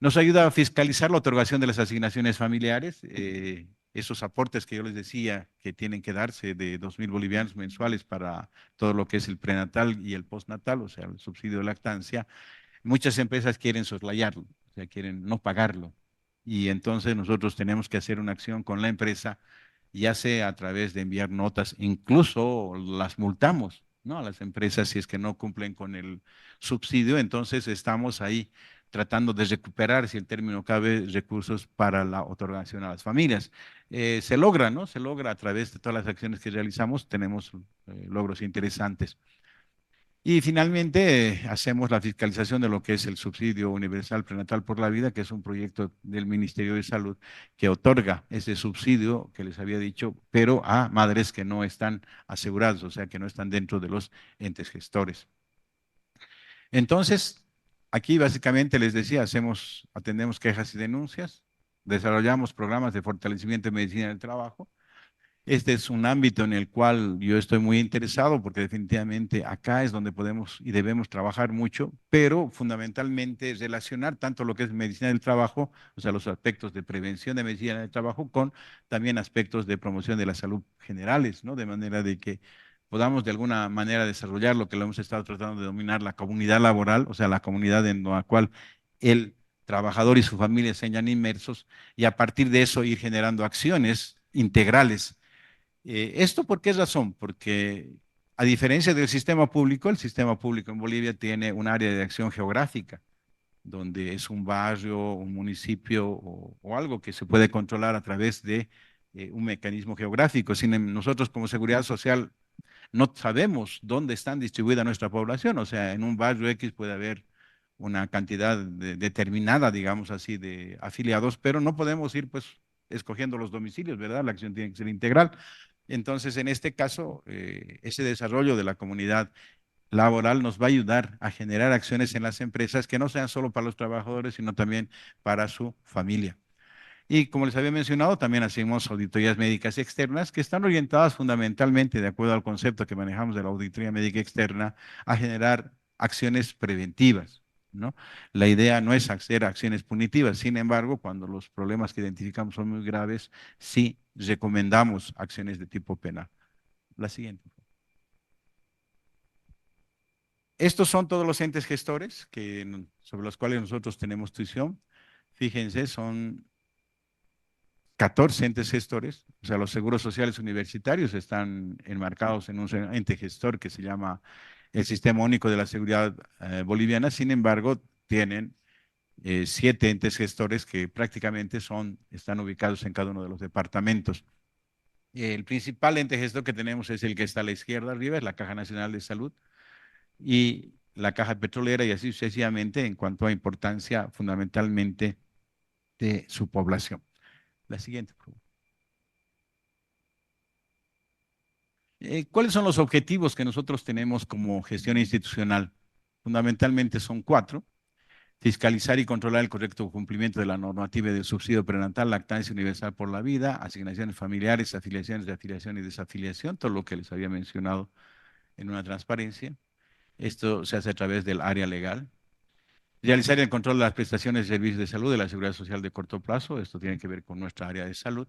Nos ayuda a fiscalizar la otorgación de las asignaciones familiares, esos aportes que yo les decía que tienen que darse de 2.000 bolivianos mensuales para todo lo que es el prenatal y el postnatal, o sea, el subsidio de lactancia. Muchas empresas quieren soslayarlo, o sea, quieren no pagarlo. Y entonces nosotros tenemos que hacer una acción con la empresa, ya sea a través de enviar notas, incluso las multamos, ¿no? A las empresas si es que no cumplen con el subsidio. Entonces estamos ahí tratando de recuperar, si el término cabe, recursos para la otorgación a las familias. Se logra, ¿no? Se logra a través de todas las acciones que realizamos, tenemos logros interesantes. Y finalmente hacemos la fiscalización de lo que es el subsidio universal prenatal por la vida, que es un proyecto del Ministerio de Salud que otorga ese subsidio que les había dicho, pero a madres que no están aseguradas, o sea, que no están dentro de los entes gestores. Entonces, aquí básicamente les decía, atendemos quejas y denuncias, desarrollamos programas de fortalecimiento de medicina del trabajo. Este es un ámbito en el cual yo estoy muy interesado porque definitivamente acá es donde podemos y debemos trabajar mucho, pero fundamentalmente relacionar tanto lo que es medicina del trabajo, o sea, los aspectos de prevención de medicina del trabajo, con también aspectos de promoción de la salud generales, ¿no? De manera de que podamos de alguna manera desarrollar lo que lo hemos estado tratando de denominar la comunidad laboral, o sea, la comunidad en la cual el trabajador y su familia sean inmersos y a partir de eso ir generando acciones integrales. ¿Esto por qué razón? Porque a diferencia del sistema público, el sistema público en Bolivia tiene un área de acción geográfica, donde es un barrio, un municipio o algo que se puede controlar a través de un mecanismo geográfico. Nosotros como Seguridad Social no sabemos dónde están distribuida nuestra población. O sea, en un barrio X puede haber una cantidad determinada, digamos así, de afiliados, pero no podemos ir pues escogiendo los domicilios, ¿verdad? La acción tiene que ser integral. Entonces, en este caso, ese desarrollo de la comunidad laboral nos va a ayudar a generar acciones en las empresas que no sean solo para los trabajadores, sino también para su familia. Y como les había mencionado, también hacemos auditorías médicas externas que están orientadas fundamentalmente, de acuerdo al concepto que manejamos de la auditoría médica externa, a generar acciones preventivas, ¿no? La idea no es hacer acciones punitivas, sin embargo, cuando los problemas que identificamos son muy graves, sí recomendamos acciones de tipo penal. La siguiente. Estos son todos los entes gestores sobre los cuales nosotros tenemos tuición. Fíjense, son 14 entes gestores, o sea, los seguros sociales universitarios están enmarcados en un ente gestor que se llama el Sistema Único de la Seguridad Boliviana. Sin embargo, tienen 7 entes gestores que prácticamente están ubicados en cada uno de los departamentos. El principal ente gestor que tenemos es el que está a la izquierda arriba, es la Caja Nacional de Salud y la Caja Petrolera y así sucesivamente en cuanto a importancia fundamentalmente de su población. La siguiente, por favor. ¿Cuáles son los objetivos que nosotros tenemos como gestión institucional? Fundamentalmente son 4. Fiscalizar y controlar el correcto cumplimiento de la normativa del subsidio prenatal, lactancia universal por la vida, asignaciones familiares, afiliaciones de afiliación y desafiliación, todo lo que les había mencionado en una transparencia. Esto se hace a través del área legal. Realizar el control de las prestaciones de servicios de salud de la Seguridad Social de corto plazo. Esto tiene que ver con nuestra área de salud.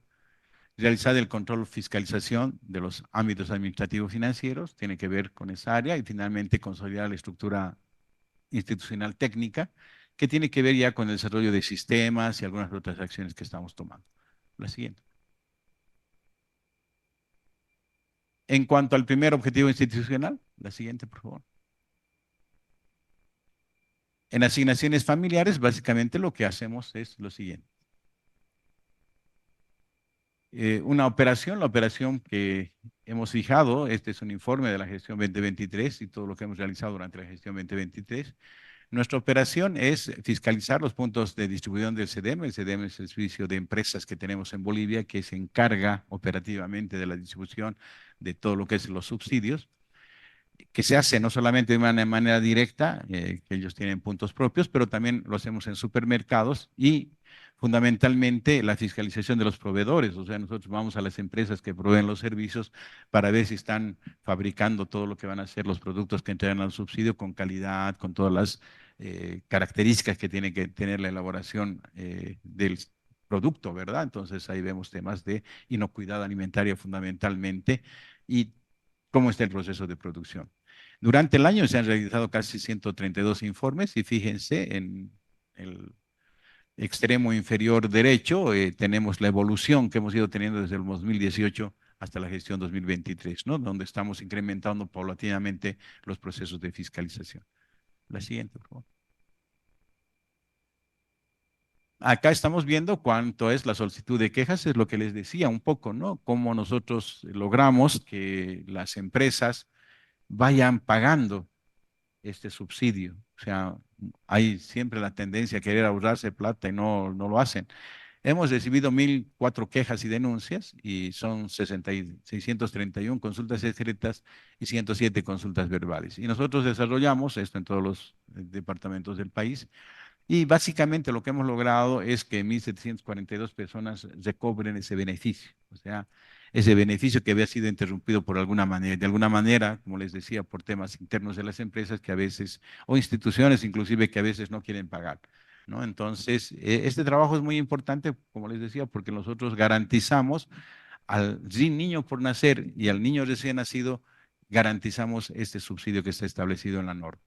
Realizar el control fiscalización de los ámbitos administrativos financieros, tiene que ver con esa área, y finalmente consolidar la estructura institucional técnica, que tiene que ver ya con el desarrollo de sistemas y algunas otras acciones que estamos tomando. La siguiente. En cuanto al primer objetivo institucional, la siguiente, por favor. En asignaciones familiares, básicamente lo que hacemos es lo siguiente. La operación que hemos fijado, este es un informe de la gestión 2023 y todo lo que hemos realizado durante la gestión 2023. Nuestra operación es fiscalizar los puntos de distribución del SEDEM. El SEDEM es el servicio de empresas que tenemos en Bolivia que se encarga operativamente de la distribución de todo lo que es los subsidios, que se hace no solamente de manera directa, que ellos tienen puntos propios, pero también lo hacemos en supermercados y fundamentalmente la fiscalización de los proveedores. O sea, nosotros vamos a las empresas que proveen los servicios para ver si están fabricando todo lo que van a ser los productos que entregan al subsidio con calidad, con todas las características que tiene que tener la elaboración del producto, ¿verdad? Entonces ahí vemos temas de inocuidad alimentaria fundamentalmente y cómo está el proceso de producción. Durante el año se han realizado casi 132 informes y fíjense en el extremo inferior derecho tenemos la evolución que hemos ido teniendo desde el 2018 hasta la gestión 2023, ¿no? Donde estamos incrementando paulatinamente los procesos de fiscalización. La siguiente, por favor. Acá estamos viendo cuánto es la solicitud de quejas, es lo que les decía un poco, ¿no? Cómo nosotros logramos que las empresas vayan pagando este subsidio. O sea, hay siempre la tendencia a querer ahorrarse plata y no lo hacen. Hemos recibido 1.004 quejas y denuncias y son 631 consultas escritas y 107 consultas verbales. Y nosotros desarrollamos esto en todos los departamentos del país. Y básicamente lo que hemos logrado es que 1.742 personas recobren ese beneficio. O sea, ese beneficio que había sido interrumpido por alguna manera, de alguna manera, como les decía, por temas internos de las empresas que a veces, o instituciones inclusive que a veces no quieren pagar, ¿no? Entonces, este trabajo es muy importante, como les decía, porque nosotros garantizamos al niño por nacer y al niño recién nacido, garantizamos este subsidio que está establecido en la norma.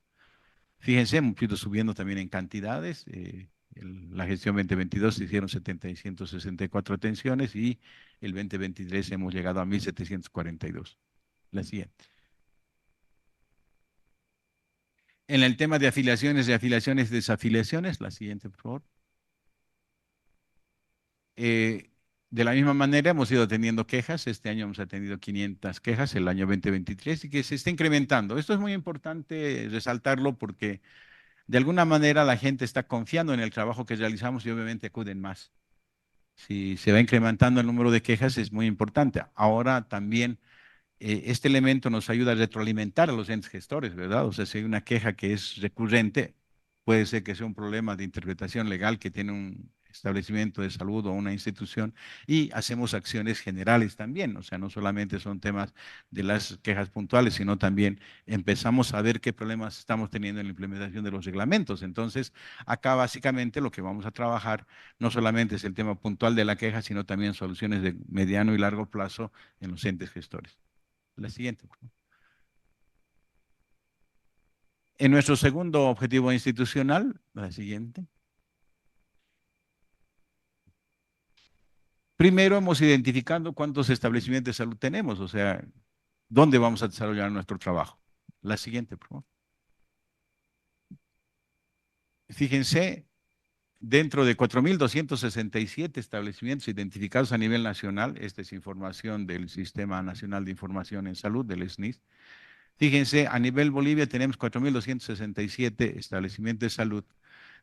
Fíjense, hemos ido subiendo también en cantidades. la gestión 2022 se hicieron 764 atenciones y el 2023 hemos llegado a 1.742. La siguiente. En el tema de afiliaciones, desafiliaciones, la siguiente, por favor. De la misma manera hemos ido teniendo quejas. Este año hemos atendido 500 quejas, el año 2023, y que se está incrementando. Esto es muy importante resaltarlo porque de alguna manera la gente está confiando en el trabajo que realizamos y obviamente acuden más. Si se va incrementando el número de quejas es muy importante. Ahora también este elemento nos ayuda a retroalimentar a los entes gestores, ¿verdad? O sea, si hay una queja que es recurrente, puede ser que sea un problema de interpretación legal que tiene un establecimiento de salud o una institución y hacemos acciones generales también, o sea, no solamente son temas de las quejas puntuales, sino también empezamos a ver qué problemas estamos teniendo en la implementación de los reglamentos. Entonces, acá básicamente lo que vamos a trabajar no solamente es el tema puntual de la queja, sino también soluciones de mediano y largo plazo en los entes gestores. La siguiente, por favor. En nuestro segundo objetivo institucional, la siguiente. Primero hemos identificado cuántos establecimientos de salud tenemos, o sea, dónde vamos a desarrollar nuestro trabajo. La siguiente, por favor. Fíjense, dentro de 4.267 establecimientos identificados a nivel nacional, esta es información del Sistema Nacional de Información en Salud, del SNIS. Fíjense, a nivel Bolivia tenemos 4.267 establecimientos de salud,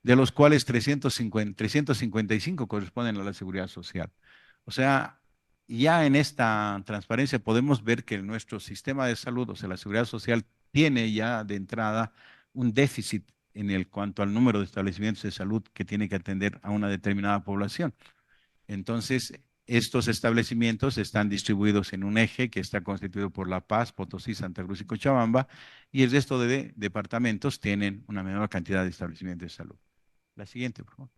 de los cuales 355 corresponden a la seguridad social. O sea, ya en esta transparencia podemos ver que nuestro sistema de salud, o sea, la seguridad social, tiene ya de entrada un déficit en el cuanto al número de establecimientos de salud que tiene que atender a una determinada población. Entonces, estos establecimientos están distribuidos en un eje que está constituido por La Paz, Potosí, Santa Cruz y Cochabamba, y el resto de departamentos tienen una menor cantidad de establecimientos de salud. La siguiente, por favor.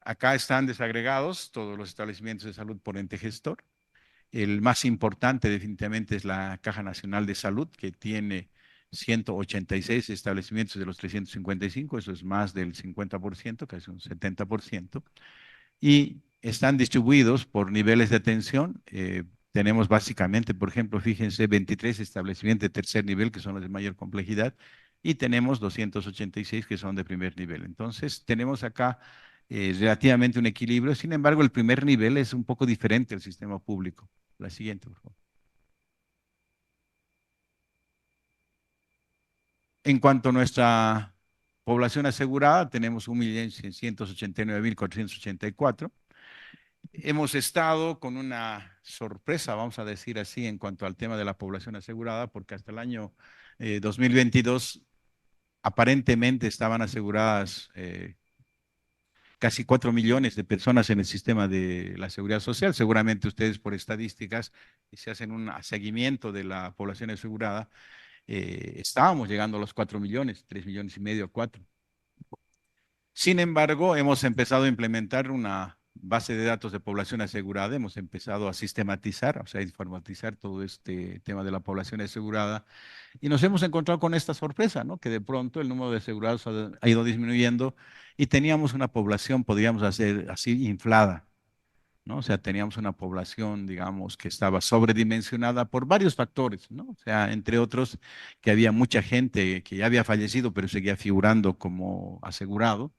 Acá están desagregados todos los establecimientos de salud por ente gestor. El más importante definitivamente es la Caja Nacional de Salud, que tiene 186 establecimientos de los 355, eso es más del 50%, casi un 70%, y están distribuidos por niveles de atención. Tenemos básicamente, por ejemplo, fíjense, 23 establecimientos de tercer nivel, que son los de mayor complejidad, y tenemos 286 que son de primer nivel. Entonces, tenemos acá relativamente un equilibrio. Sin embargo, el primer nivel es un poco diferente al sistema público. La siguiente, por favor. En cuanto a nuestra población asegurada, tenemos 1.189.484. Hemos estado con una sorpresa, vamos a decir así, en cuanto al tema de la población asegurada, porque hasta el año 2022 aparentemente estaban aseguradas casi 4 millones de personas en el sistema de la seguridad social. Seguramente ustedes por estadísticas, y se hacen un seguimiento de la población asegurada, estábamos llegando a los 4 millones, 3 millones y medio, 4. Sin embargo, hemos empezado a implementar una base de datos de población asegurada, hemos empezado a sistematizar, o sea, a informatizar todo este tema de la población asegurada y nos hemos encontrado con esta sorpresa, ¿no? Que de pronto el número de asegurados ha ido disminuyendo y teníamos una población, podríamos hacer así, inflada, ¿no? O sea, teníamos una población, digamos, que estaba sobredimensionada por varios factores, ¿no? O sea, entre otros, que había mucha gente que ya había fallecido, pero seguía figurando como asegurado.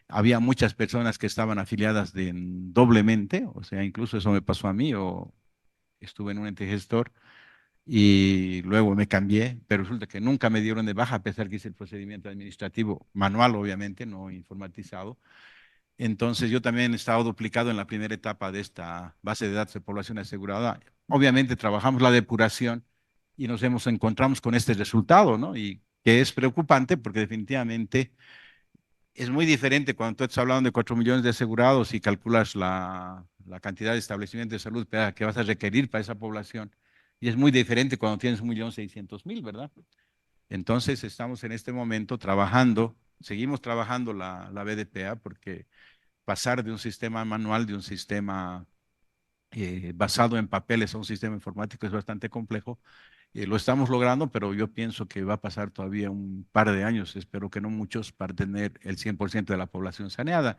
Había muchas personas que estaban afiliadas doblemente, o sea, incluso eso me pasó a mí, o estuve en un ente gestor y luego me cambié, pero resulta que nunca me dieron de baja, a pesar que hice el procedimiento administrativo manual, obviamente, no informatizado. Entonces yo también he estado duplicado en la primera etapa de esta base de datos de población asegurada. Obviamente trabajamos la depuración y encontramos con este resultado, ¿no? Y que es preocupante porque definitivamente es muy diferente cuando tú estás hablando de 4 millones de asegurados y calculas la cantidad de establecimientos de salud que vas a requerir para esa población. Y es muy diferente cuando tienes 1.600.000, ¿verdad? Entonces estamos en este momento trabajando, seguimos trabajando la BDPA porque pasar de un sistema manual, de un sistema basado en papeles a un sistema informático es bastante complejo Lo estamos logrando, pero yo pienso que va a pasar todavía un par de años, espero que no muchos, para tener el 100% de la población saneada.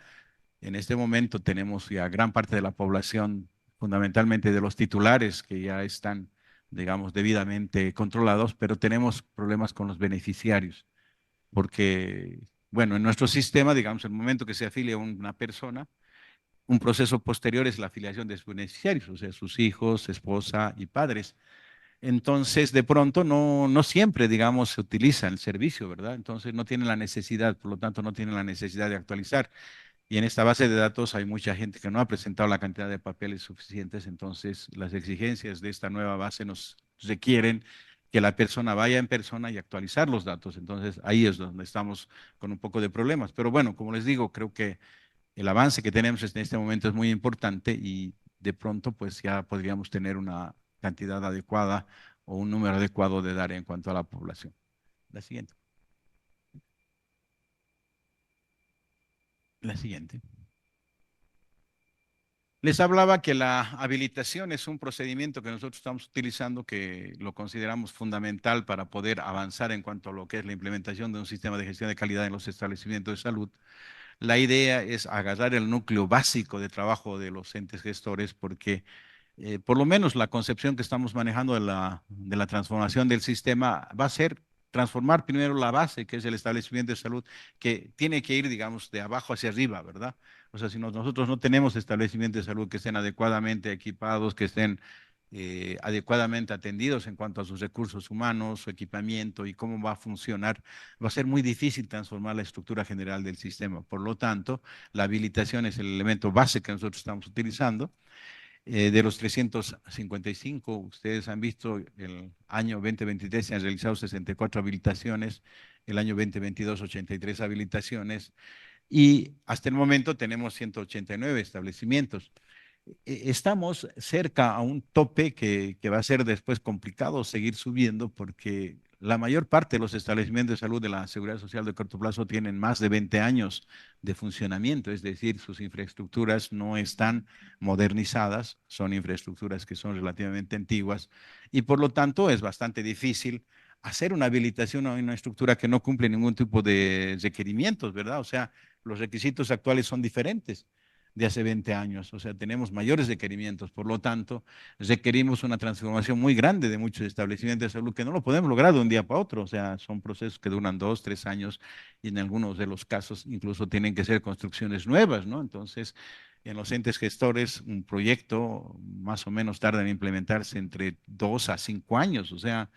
En este momento tenemos ya gran parte de la población, fundamentalmente de los titulares, que ya están, digamos, debidamente controlados, pero tenemos problemas con los beneficiarios, porque, bueno, en nuestro sistema, digamos, el momento que se afilia una persona, un proceso posterior es la afiliación de sus beneficiarios, o sea, sus hijos, esposa y padres. Entonces, de pronto, no siempre, digamos, se utiliza el servicio, ¿verdad? Entonces, no tienen la necesidad, por lo tanto, no tienen la necesidad de actualizar. Y en esta base de datos hay mucha gente que no ha presentado la cantidad de papeles suficientes, entonces las exigencias de esta nueva base nos requieren que la persona vaya en persona y actualizar los datos. Entonces, ahí es donde estamos con un poco de problemas. Pero bueno, como les digo, creo que el avance que tenemos en este momento es muy importante y de pronto pues ya podríamos tener una cantidad adecuada o un número adecuado de dar en cuanto a la población. La siguiente. La siguiente. Les hablaba que la habilitación es un procedimiento que nosotros estamos utilizando que lo consideramos fundamental para poder avanzar en cuanto a lo que es la implementación de un sistema de gestión de calidad en los establecimientos de salud. La idea es agarrar el núcleo básico de trabajo de los entes gestores porque por lo menos la concepción que estamos manejando de la transformación del sistema va a ser transformar primero la base, que es el establecimiento de salud, que tiene que ir, digamos, de abajo hacia arriba, ¿verdad? O sea, si nosotros no tenemos establecimientos de salud que estén adecuadamente equipados, que estén adecuadamente atendidos en cuanto a sus recursos humanos, su equipamiento y cómo va a funcionar, va a ser muy difícil transformar la estructura general del sistema. Por lo tanto, la habilitación es el elemento base que nosotros estamos utilizando. De los 355, ustedes han visto el año 2023 se han realizado 64 habilitaciones, el año 2022 83 habilitaciones y hasta el momento tenemos 189 establecimientos. Estamos cerca a un tope que va a ser después complicado seguir subiendo porque la mayor parte de los establecimientos de salud de la Seguridad Social de corto plazo tienen más de 20 años de funcionamiento, es decir, sus infraestructuras no están modernizadas, son infraestructuras que son relativamente antiguas y por lo tanto es bastante difícil hacer una habilitación a una estructura que no cumple ningún tipo de requerimientos, ¿verdad? O sea, los requisitos actuales son diferentes de hace 20 años. O sea, tenemos mayores requerimientos. Por lo tanto, requerimos una transformación muy grande de muchos establecimientos de salud que no lo podemos lograr de un día para otro. O sea, son procesos que duran 2, 3 años y en algunos de los casos incluso tienen que ser construcciones nuevas, ¿no? Entonces, en los entes gestores, un proyecto más o menos tarda en implementarse entre 2 a 5 años. O sea,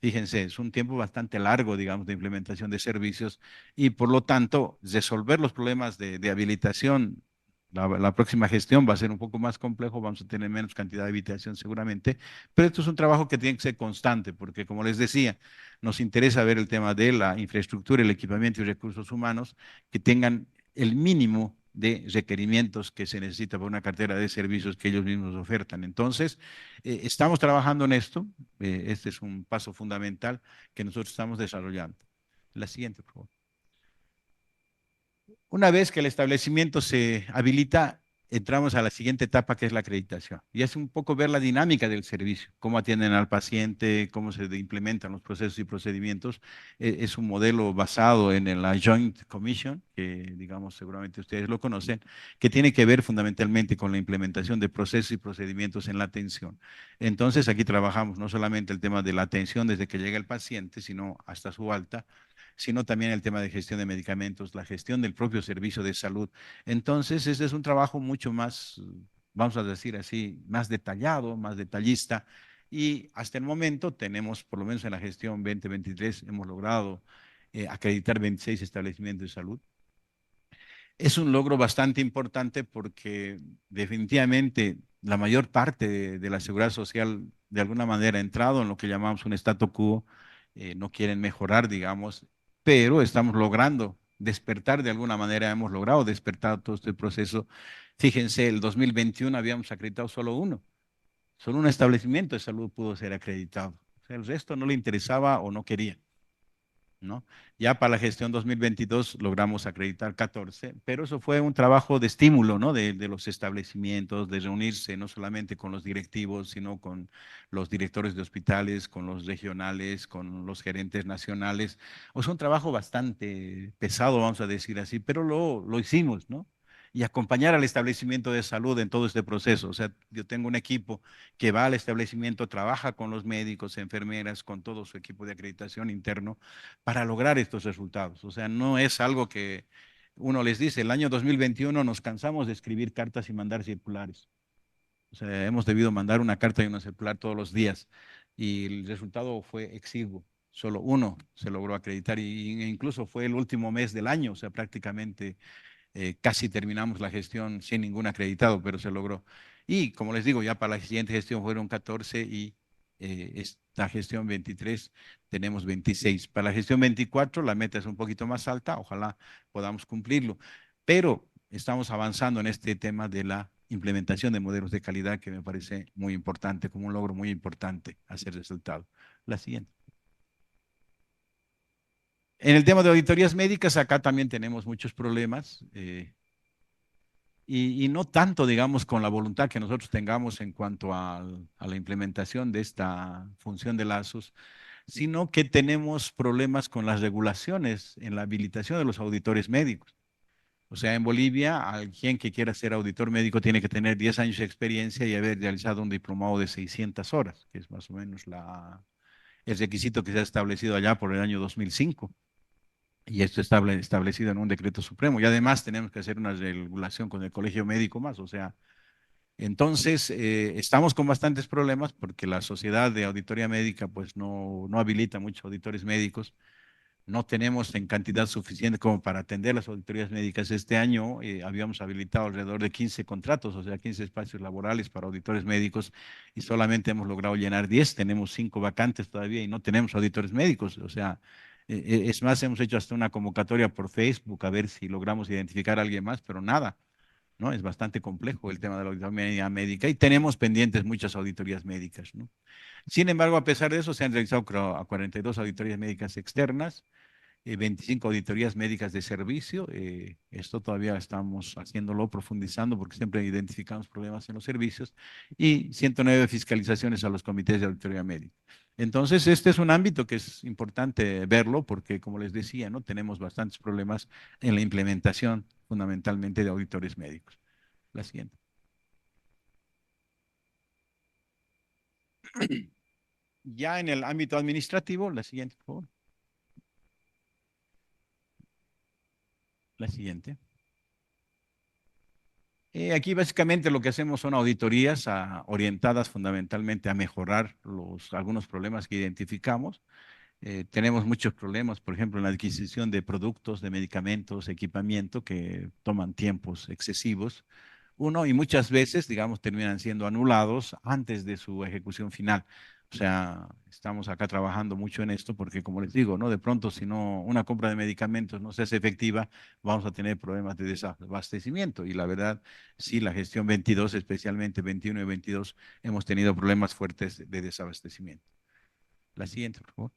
fíjense, es un tiempo bastante largo, digamos, de implementación de servicios y por lo tanto, resolver los problemas de habilitación la próxima gestión va a ser un poco más complejo, vamos a tener menos cantidad de habitación seguramente, pero esto es un trabajo que tiene que ser constante, porque como les decía, nos interesa ver el tema de la infraestructura, el equipamiento y recursos humanos que tengan el mínimo de requerimientos que se necesita para una cartera de servicios que ellos mismos ofertan. Entonces, estamos trabajando en esto, este es un paso fundamental que nosotros estamos desarrollando. La siguiente, por favor. Una vez que el establecimiento se habilita, entramos a la siguiente etapa que es la acreditación. Y es un poco ver la dinámica del servicio, cómo atienden al paciente, cómo se implementan los procesos y procedimientos. Es un modelo basado en la Joint Commission, que digamos seguramente ustedes lo conocen, que tiene que ver fundamentalmente con la implementación de procesos y procedimientos en la atención. Entonces aquí trabajamos no solamente el tema de la atención desde que llega el paciente, sino hasta su alta sino también el tema de gestión de medicamentos, la gestión del propio servicio de salud. Entonces, ese es un trabajo mucho más, vamos a decir así, más detallado, más detallista. Y hasta el momento tenemos, por lo menos en la gestión 2023, hemos logrado acreditar 26 establecimientos de salud. Es un logro bastante importante porque definitivamente la mayor parte de la seguridad social de alguna manera ha entrado en lo que llamamos un statu quo, no quieren mejorar, digamos, pero estamos logrando despertar de alguna manera, hemos logrado despertar todo este proceso. Fíjense, el 2021 habíamos acreditado solo uno, solo un establecimiento de salud pudo ser acreditado. O sea, el resto no le interesaba o no quería. ¿no? Ya para la gestión 2022 logramos acreditar 14, pero eso fue un trabajo de estímulo, ¿no? De los establecimientos, de reunirse no solamente con los directivos, sino con los directores de hospitales, con los regionales, con los gerentes nacionales. O sea, un trabajo bastante pesado, vamos a decir así, pero lo hicimos, ¿no? Y acompañar al establecimiento de salud en todo este proceso. O sea, yo tengo un equipo que va al establecimiento, trabaja con los médicos, enfermeras, con todo su equipo de acreditación interno para lograr estos resultados. O sea, no es algo que uno les dice, el año 2021 nos cansamos de escribir cartas y mandar circulares. O sea, hemos debido mandar una carta y una circular todos los días y el resultado fue exiguo. Solo uno se logró acreditar y incluso fue el último mes del año, o sea, prácticamente casi terminamos la gestión sin ningún acreditado, pero se logró. Y como les digo, ya para la siguiente gestión fueron 14 y esta gestión 23 tenemos 26. Para la gestión 24 la meta es un poquito más alta, ojalá podamos cumplirlo, pero estamos avanzando en este tema de la implementación de modelos de calidad que me parece muy importante, como un logro muy importante hacer resultado. La siguiente. En el tema de auditorías médicas, acá también tenemos muchos problemas. Y no tanto, digamos, con la voluntad que nosotros tengamos en cuanto a la implementación de esta función de lazos, sino que tenemos problemas con las regulaciones en la habilitación de los auditores médicos. O sea, en Bolivia, alguien que quiera ser auditor médico tiene que tener 10 años de experiencia y haber realizado un diplomado de 600 horas, que es más o menos el requisito que se ha establecido allá por el año 2005. Y esto está establecido en un decreto supremo. Y además tenemos que hacer una regulación con el colegio médico más. O sea, entonces estamos con bastantes problemas porque la sociedad de auditoría médica pues no habilita muchos auditores médicos. No tenemos en cantidad suficiente como para atender las auditorías médicas. Este año habíamos habilitado alrededor de 15 contratos, o sea, 15 espacios laborales para auditores médicos y solamente hemos logrado llenar 10. Tenemos 5 vacantes todavía y no tenemos auditores médicos. O sea, es más, hemos hecho hasta una convocatoria por Facebook a ver si logramos identificar a alguien más, pero nada, ¿no? Es bastante complejo el tema de la auditoría médica y tenemos pendientes muchas auditorías médicas, ¿no? Sin embargo, a pesar de eso, se han realizado creo, a 42 auditorías médicas externas, 25 auditorías médicas de servicio. Esto todavía estamos haciéndolo, profundizando, porque siempre identificamos problemas en los servicios, y 109 fiscalizaciones a los comités de auditoría médica. Entonces, este es un ámbito que es importante verlo, porque como les decía, ¿no? Tenemos bastantes problemas en la implementación, fundamentalmente de auditores médicos. La siguiente. Ya en el ámbito administrativo, la siguiente, por favor. La siguiente. Aquí básicamente lo que hacemos son auditorías orientadas fundamentalmente a mejorar algunos problemas que identificamos. Tenemos muchos problemas, por ejemplo, en la adquisición de productos, de medicamentos, equipamiento que toman tiempos excesivos. Uno, y muchas veces, digamos, terminan siendo anulados antes de su ejecución final. O sea, estamos acá trabajando mucho en esto porque, como les digo, ¿no? De pronto, si no, una compra de medicamentos no se hace efectiva, vamos a tener problemas de desabastecimiento. Y la verdad, sí, la gestión 22, especialmente 21 y 22, hemos tenido problemas fuertes de desabastecimiento. La siguiente, por favor.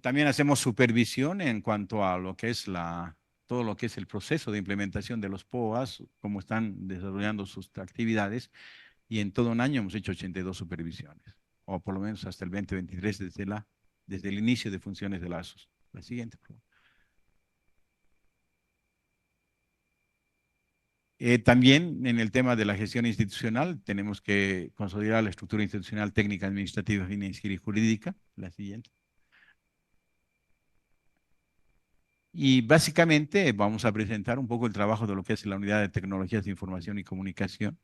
También hacemos supervisión en cuanto a lo que es todo lo que es el proceso de implementación de los POAS, cómo están desarrollando sus actividades, y en todo un año hemos hecho 82 supervisiones, o por lo menos hasta el 2023 desde el inicio de funciones de lazos. La siguiente, por favor. También en el tema de la gestión institucional tenemos que consolidar la estructura institucional técnica, administrativa, financiera y jurídica. La siguiente. Y básicamente vamos a presentar un poco el trabajo de lo que es la unidad de tecnologías de información y comunicación.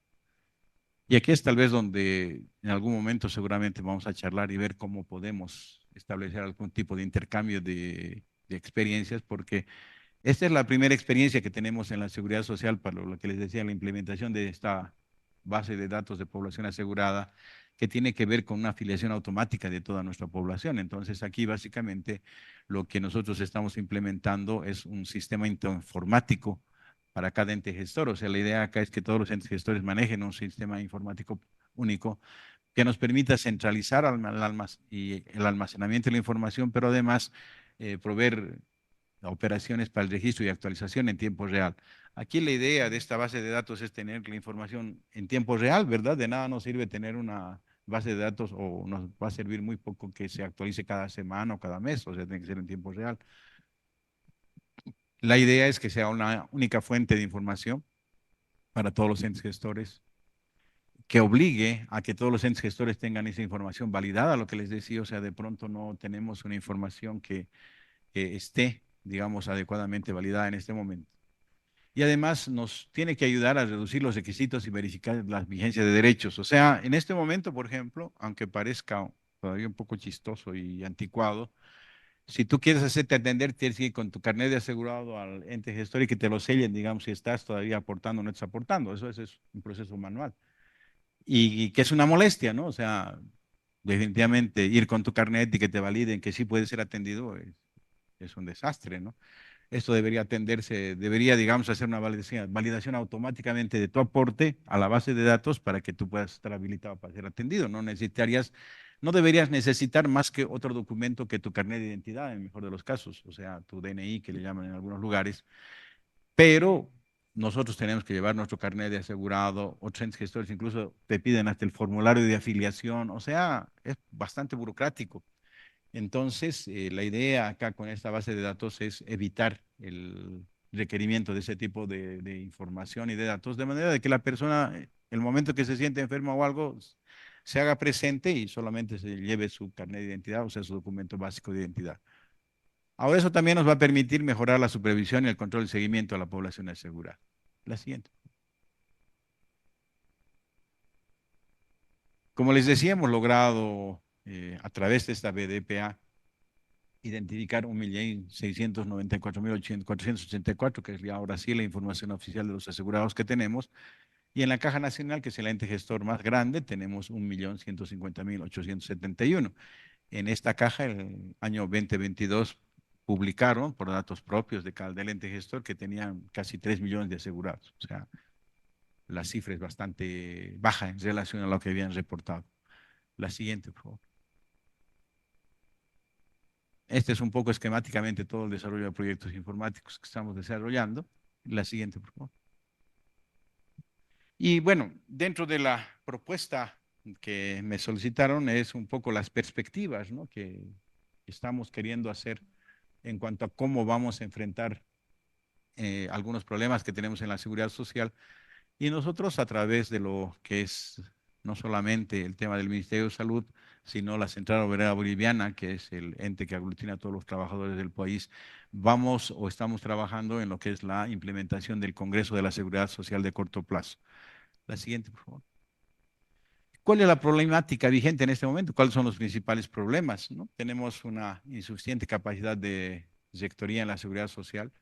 Y aquí es tal vez donde en algún momento seguramente vamos a charlar y ver cómo podemos establecer algún tipo de intercambio de experiencias, porque esta es la primera experiencia que tenemos en la seguridad social para lo que les decía, la implementación de esta base de datos de población asegurada, que tiene que ver con una afiliación automática de toda nuestra población. Entonces, aquí básicamente lo que nosotros estamos implementando es un sistema informático para cada ente gestor. O sea, la idea acá es que todos los entes gestores manejen un sistema informático único que nos permita centralizar y el almacenamiento de la información, pero además proveer operaciones para el registro y actualización en tiempo real. Aquí la idea de esta base de datos es tener la información en tiempo real, ¿verdad? De nada nos sirve tener una base de datos o nos va a servir muy poco que se actualice cada semana o cada mes, o sea, tiene que ser en tiempo real. La idea es que sea una única fuente de información para todos los entes gestores, que obligue a que todos los entes gestores tengan esa información validada, lo que les decía, o sea, de pronto no tenemos una información que esté, digamos, adecuadamente validada en este momento. Y además nos tiene que ayudar a reducir los requisitos y verificar la vigencia de derechos. O sea, en este momento, por ejemplo, aunque parezca todavía un poco chistoso y anticuado, si tú quieres hacerte atender, tienes que ir con tu carnet de asegurado al ente gestor y que te lo sellen, digamos, si estás todavía aportando o no estás aportando. Eso es un proceso manual. Y que es una molestia, ¿no? O sea, definitivamente ir con tu carnet y que te validen que sí puede ser atendido es un desastre, ¿no? Esto debería atenderse, debería, digamos, hacer una validación automáticamente de tu aporte a la base de datos para que tú puedas estar habilitado para ser atendido. No deberías necesitar más que otro documento que tu carnet de identidad, en el mejor de los casos, o sea, tu DNI, que le llaman en algunos lugares, pero nosotros tenemos que llevar nuestro carnet de asegurado, otros entes gestores incluso te piden hasta el formulario de afiliación, o sea, es bastante burocrático. Entonces, la idea acá con esta base de datos es evitar el requerimiento de ese tipo de información y de datos, de manera de que la persona, el momento que se siente enferma o algo, se haga presente y solamente se lleve su carnet de identidad, o sea, su documento básico de identidad. Ahora, eso también nos va a permitir mejorar la supervisión y el control y seguimiento a la población asegurada. La siguiente. Como les decía, hemos logrado a través de esta BDPA identificar 1.694.484, que es ya ahora sí la información oficial de los asegurados que tenemos. Y en la Caja Nacional, que es el ente gestor más grande, tenemos 1.150.871. En esta caja, el año 2022, publicaron por datos propios de cada del ente gestor que tenían casi 3 millones de asegurados. O sea, la cifra es bastante baja en relación a lo que habían reportado. La siguiente, por favor. Este es un poco esquemáticamente todo el desarrollo de proyectos informáticos que estamos desarrollando. La siguiente, por favor. Y bueno, dentro de la propuesta que me solicitaron es un poco las perspectivas, ¿no?, que estamos queriendo hacer en cuanto a cómo vamos a enfrentar algunos problemas que tenemos en la seguridad social. Y nosotros a través de lo que es no solamente el tema del Ministerio de Salud, sino la Central Obrera Boliviana, que es el ente que aglutina a todos los trabajadores del país, vamos o estamos trabajando en lo que es la implementación del Congreso de la Seguridad Social de corto plazo. La siguiente, por favor. ¿Cuál es la problemática vigente en este momento? ¿Cuáles son los principales problemas? ¿No? Tenemos una insuficiente capacidad de rectoría en la seguridad social.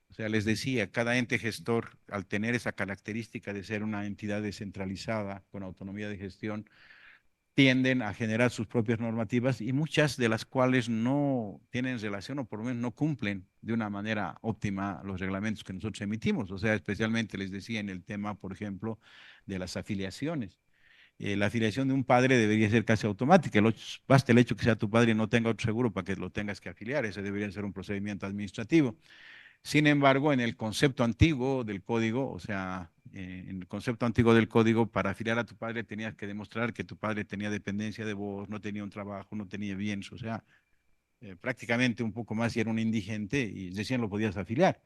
O sea, les decía, cada ente gestor, al tener esa característica de ser una entidad descentralizada, con autonomía de gestión, tienden a generar sus propias normativas y muchas de las cuales no tienen relación o por lo menos no cumplen de una manera óptima los reglamentos que nosotros emitimos. O sea, especialmente les decía en el tema, por ejemplo, de las afiliaciones. La afiliación de un padre debería ser casi automática. Basta el hecho que sea tu padre y no tenga otro seguro para que lo tengas que afiliar. Ese debería ser un procedimiento administrativo. Sin embargo, en el concepto antiguo del código, o sea, en el concepto antiguo del código, para afiliar a tu padre tenías que demostrar que tu padre tenía dependencia de vos, no tenía un trabajo, no tenía bienes, o sea, prácticamente un poco más y era un indigente y recién lo podías afiliar.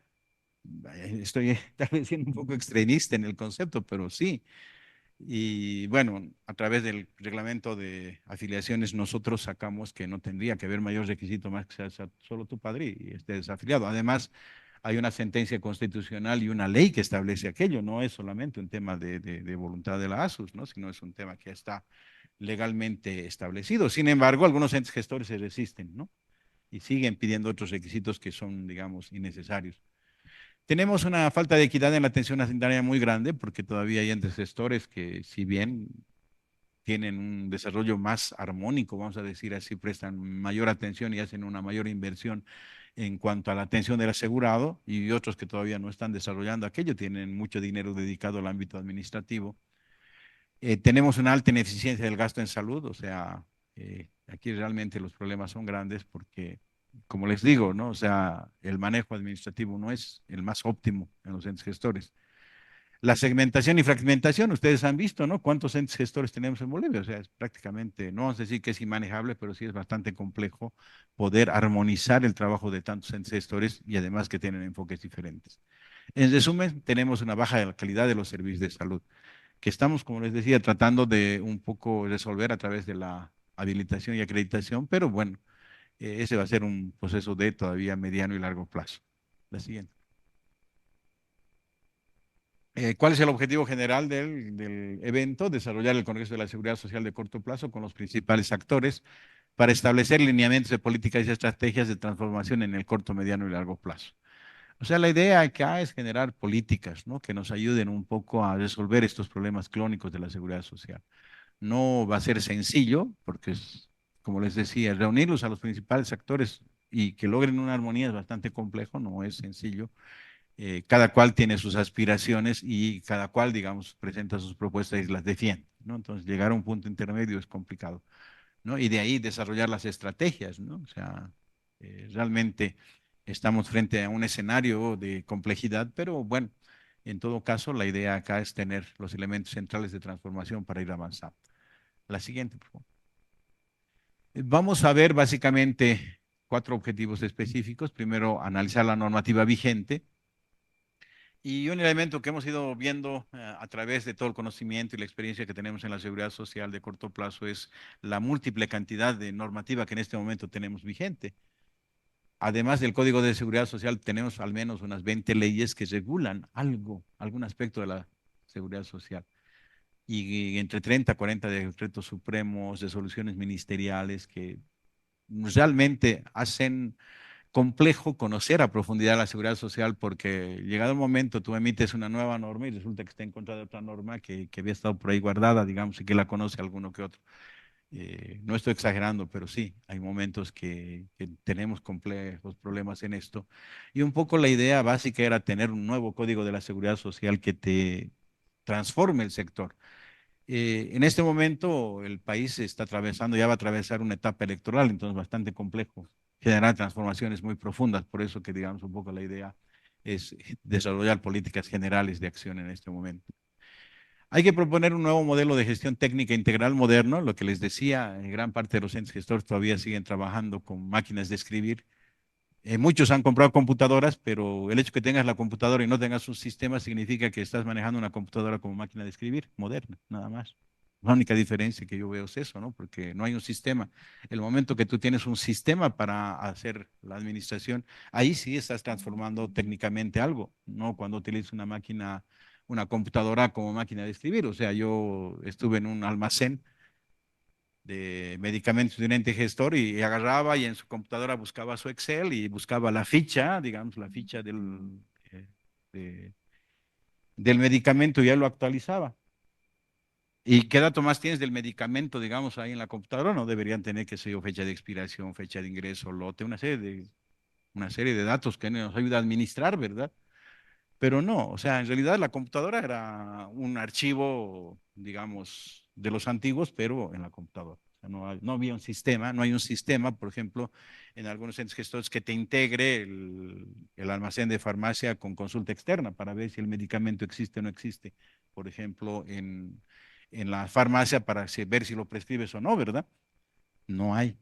Estoy tal vez siendo un poco extremista en el concepto, pero sí. Y bueno, a través del reglamento de afiliaciones nosotros sacamos que no tendría que haber mayor requisito más que sea solo tu padre y estés afiliado. Además, hay una sentencia constitucional y una ley que establece aquello. No es solamente un tema de voluntad de la ASUS, ¿no?, sino es un tema que está legalmente establecido. Sin embargo, algunos entes gestores se resisten, ¿no?, y siguen pidiendo otros requisitos que son, digamos, innecesarios. Tenemos una falta de equidad en la atención sanitaria muy grande porque todavía hay entes gestores que, si bien tienen un desarrollo más armónico, vamos a decir así, prestan mayor atención y hacen una mayor inversión en cuanto a la atención del asegurado, y otros que todavía no están desarrollando aquello, tienen mucho dinero dedicado al ámbito administrativo. Tenemos una alta ineficiencia del gasto en salud, o sea, aquí realmente los problemas son grandes porque, como les digo, ¿no? O sea, el manejo administrativo no es el más óptimo en los entes gestores. La segmentación y fragmentación, ustedes han visto, ¿no? ¿Cuántos entes gestores tenemos en Bolivia? O sea, es prácticamente, no vamos a decir que es inmanejable, pero sí es bastante complejo poder armonizar el trabajo de tantos entes gestores y además que tienen enfoques diferentes. En resumen, tenemos una baja calidad de los servicios de salud, que estamos, como les decía, tratando de un poco resolver a través de la habilitación y acreditación, pero bueno, ese va a ser un proceso de todavía mediano y largo plazo. La siguiente. ¿Cuál es el objetivo general del evento? Desarrollar el Congreso de la Seguridad Social de corto plazo con los principales actores para establecer lineamientos de políticas y estrategias de transformación en el corto, mediano y largo plazo. O sea, la idea acá es generar políticas, ¿no? Que nos ayuden un poco a resolver estos problemas crónicos de la seguridad social. No va a ser sencillo, porque es, como les decía, reunirlos a los principales actores y que logren una armonía es bastante complejo, no es sencillo. Cada cual tiene sus aspiraciones y cada cual, digamos, presenta sus propuestas y las defiende, ¿no? Entonces, llegar a un punto intermedio es complicado, ¿no? Y de ahí desarrollar las estrategias, ¿no? O sea, realmente estamos frente a un escenario de complejidad, pero bueno, en todo caso, la idea acá es tener los elementos centrales de transformación para ir avanzando. La siguiente, por favor. Vamos a ver básicamente 4 objetivos específicos. Primero, analizar la normativa vigente. Y un elemento que hemos ido viendo a través de todo el conocimiento y la experiencia que tenemos en la seguridad social de corto plazo es la múltiple cantidad de normativa que en este momento tenemos vigente. Además del Código de Seguridad Social, tenemos al menos unas 20 leyes que regulan algo, algún aspecto de la seguridad social. Y entre 30 a 40 decretos supremos, resoluciones ministeriales que realmente hacen complejo conocer a profundidad la seguridad social porque llegado el momento tú emites una nueva norma y resulta que está en contra de otra norma que había estado por ahí guardada, digamos, y que la conoce alguno que otro. No estoy exagerando, pero sí, hay momentos que tenemos complejos problemas en esto. Y un poco la idea básica era tener un nuevo código de la seguridad social que te transforme el sector. En este momento el país está atravesando, ya va a atravesar una etapa electoral, entonces bastante complejo generar transformaciones muy profundas. Por eso que digamos un poco la idea es desarrollar políticas generales de acción en este momento. Hay que proponer un nuevo modelo de gestión técnica integral moderno, lo que les decía, gran parte de los entes gestores todavía siguen trabajando con máquinas de escribir. Muchos han comprado computadoras, pero el hecho que tengas la computadora y no tengas un sistema significa que estás manejando una computadora como máquina de escribir moderna, nada más. La única diferencia que yo veo es eso, ¿no? Porque no hay un sistema. El momento que tú tienes un sistema para hacer la administración, ahí sí estás transformando técnicamente algo, ¿no? Cuando utilizas una máquina, una computadora como máquina de escribir. O sea, yo estuve en un almacén de medicamentos de un ente gestor y agarraba y en su computadora buscaba su Excel y buscaba la ficha, digamos, la ficha eh, de- del medicamento y ya lo actualizaba. ¿Y qué dato más tienes del medicamento, digamos, ahí en la computadora? No deberían tener, que sé fecha de expiración, fecha de ingreso, lote, una serie de datos que nos ayuda a administrar, ¿verdad? Pero no, o sea, en realidad la computadora era un archivo, digamos, de los antiguos, pero en la computadora. O sea, no había un sistema, no hay un sistema, por ejemplo, en algunos entes gestores que te integre el almacén de farmacia con consulta externa para ver si el medicamento existe o no existe. Por ejemplo, en la farmacia para ver si lo prescribes o no, ¿verdad? No hay,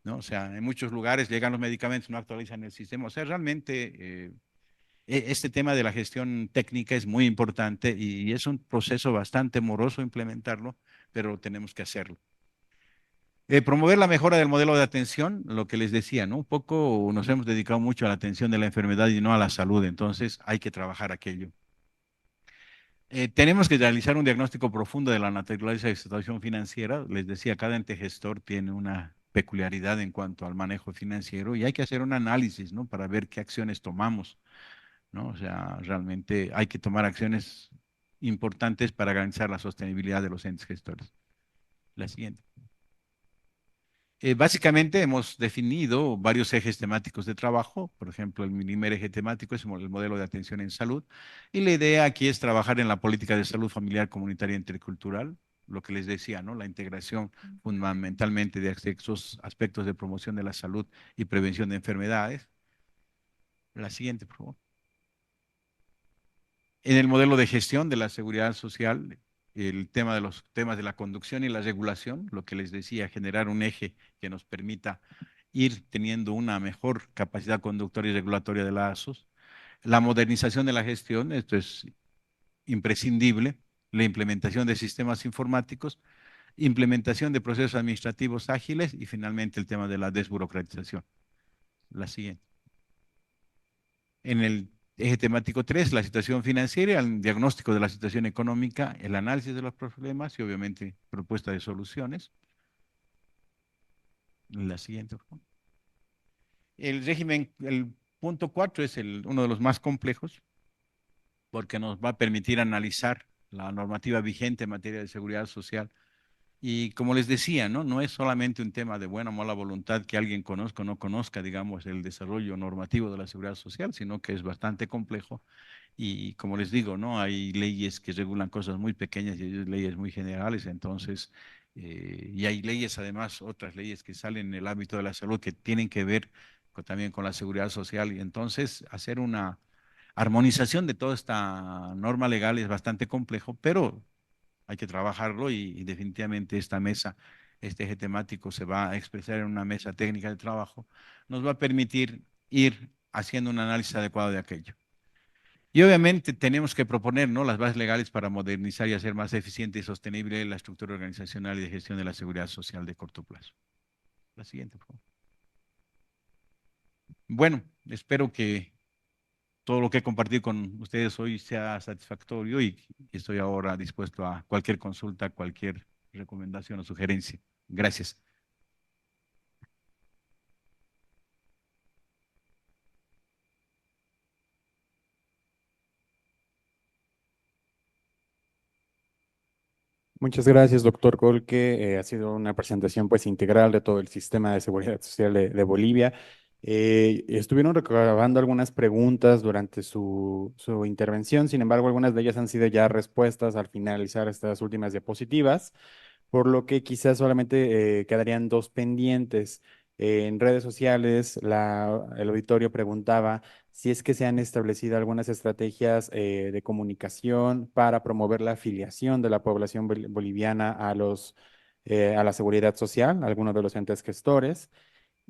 ¿no? O sea, en muchos lugares llegan los medicamentos, no actualizan el sistema. O sea, realmente este tema de la gestión técnica es muy importante y es un proceso bastante moroso implementarlo, pero tenemos que hacerlo. Promover la mejora del modelo de atención, lo que les decía, ¿no? Un poco nos hemos dedicado mucho a la atención de la enfermedad y no a la salud, entonces hay que trabajar aquello. Tenemos que realizar un diagnóstico profundo de la naturaleza de la situación financiera. Les decía, cada ente gestor tiene una peculiaridad en cuanto al manejo financiero y hay que hacer un análisis, ¿no? Para ver qué acciones tomamos, ¿no? O sea, realmente hay que tomar acciones importantes para garantizar la sostenibilidad de los entes gestores. La siguiente. Básicamente hemos definido varios ejes temáticos de trabajo. Por ejemplo, el primer eje temático es el modelo de atención en salud. Y la idea aquí es trabajar en la política de salud familiar, comunitaria e intercultural. lo que les decía, ¿no? La integración fundamentalmente de estos aspectos de promoción de la salud y prevención de enfermedades. La siguiente, por favor. En el modelo de gestión de la seguridad social, el tema de los temas de la conducción y la regulación, lo que les decía, generar un eje que nos permita ir teniendo una mejor capacidad conductora y regulatoria de la ASUS. La modernización de la gestión, esto es imprescindible, la implementación de sistemas informáticos, implementación de procesos administrativos ágiles y finalmente el tema de la desburocratización. La siguiente. En el eje temático 3, la situación financiera, el diagnóstico de la situación económica, el análisis de los problemas y obviamente propuesta de soluciones. La siguiente. El régimen, el punto 4 es uno de los más complejos porque nos va a permitir analizar la normativa vigente en materia de seguridad social. Y como les decía, ¿no? No es solamente un tema de buena o mala voluntad que alguien conozca o no conozca, digamos, el desarrollo normativo de la seguridad social, sino que es bastante complejo. Y como les digo, ¿no? Hay leyes que regulan cosas muy pequeñas y hay leyes muy generales, entonces, y hay leyes, además, otras leyes que salen en el ámbito de la salud que tienen que ver también con la seguridad social. Y entonces, hacer una armonización de toda esta norma legal es bastante complejo, pero hay que trabajarlo y definitivamente esta mesa, este eje temático se va a expresar en una mesa técnica de trabajo, nos va a permitir ir haciendo un análisis adecuado de aquello. Y obviamente tenemos que proponer, ¿no?, las bases legales para modernizar y hacer más eficiente y sostenible la estructura organizacional y de gestión de la seguridad social de corto plazo. La siguiente, por favor. Bueno, espero que todo lo que he compartido con ustedes hoy sea satisfactorio y estoy ahora dispuesto a cualquier consulta, cualquier recomendación o sugerencia. Gracias. Muchas gracias, doctor Colque. Ha sido una presentación pues integral de todo el sistema de seguridad social de Bolivia. Estuvieron recabando algunas preguntas durante su intervención, sin embargo, algunas de ellas han sido ya respuestas al finalizar estas últimas diapositivas, por lo que quizás solamente quedarían dos pendientes. En redes sociales, el auditorio preguntaba si es que se han establecido algunas estrategias de comunicación para promover la afiliación de la población boliviana a la seguridad social, a algunos de los entes gestores.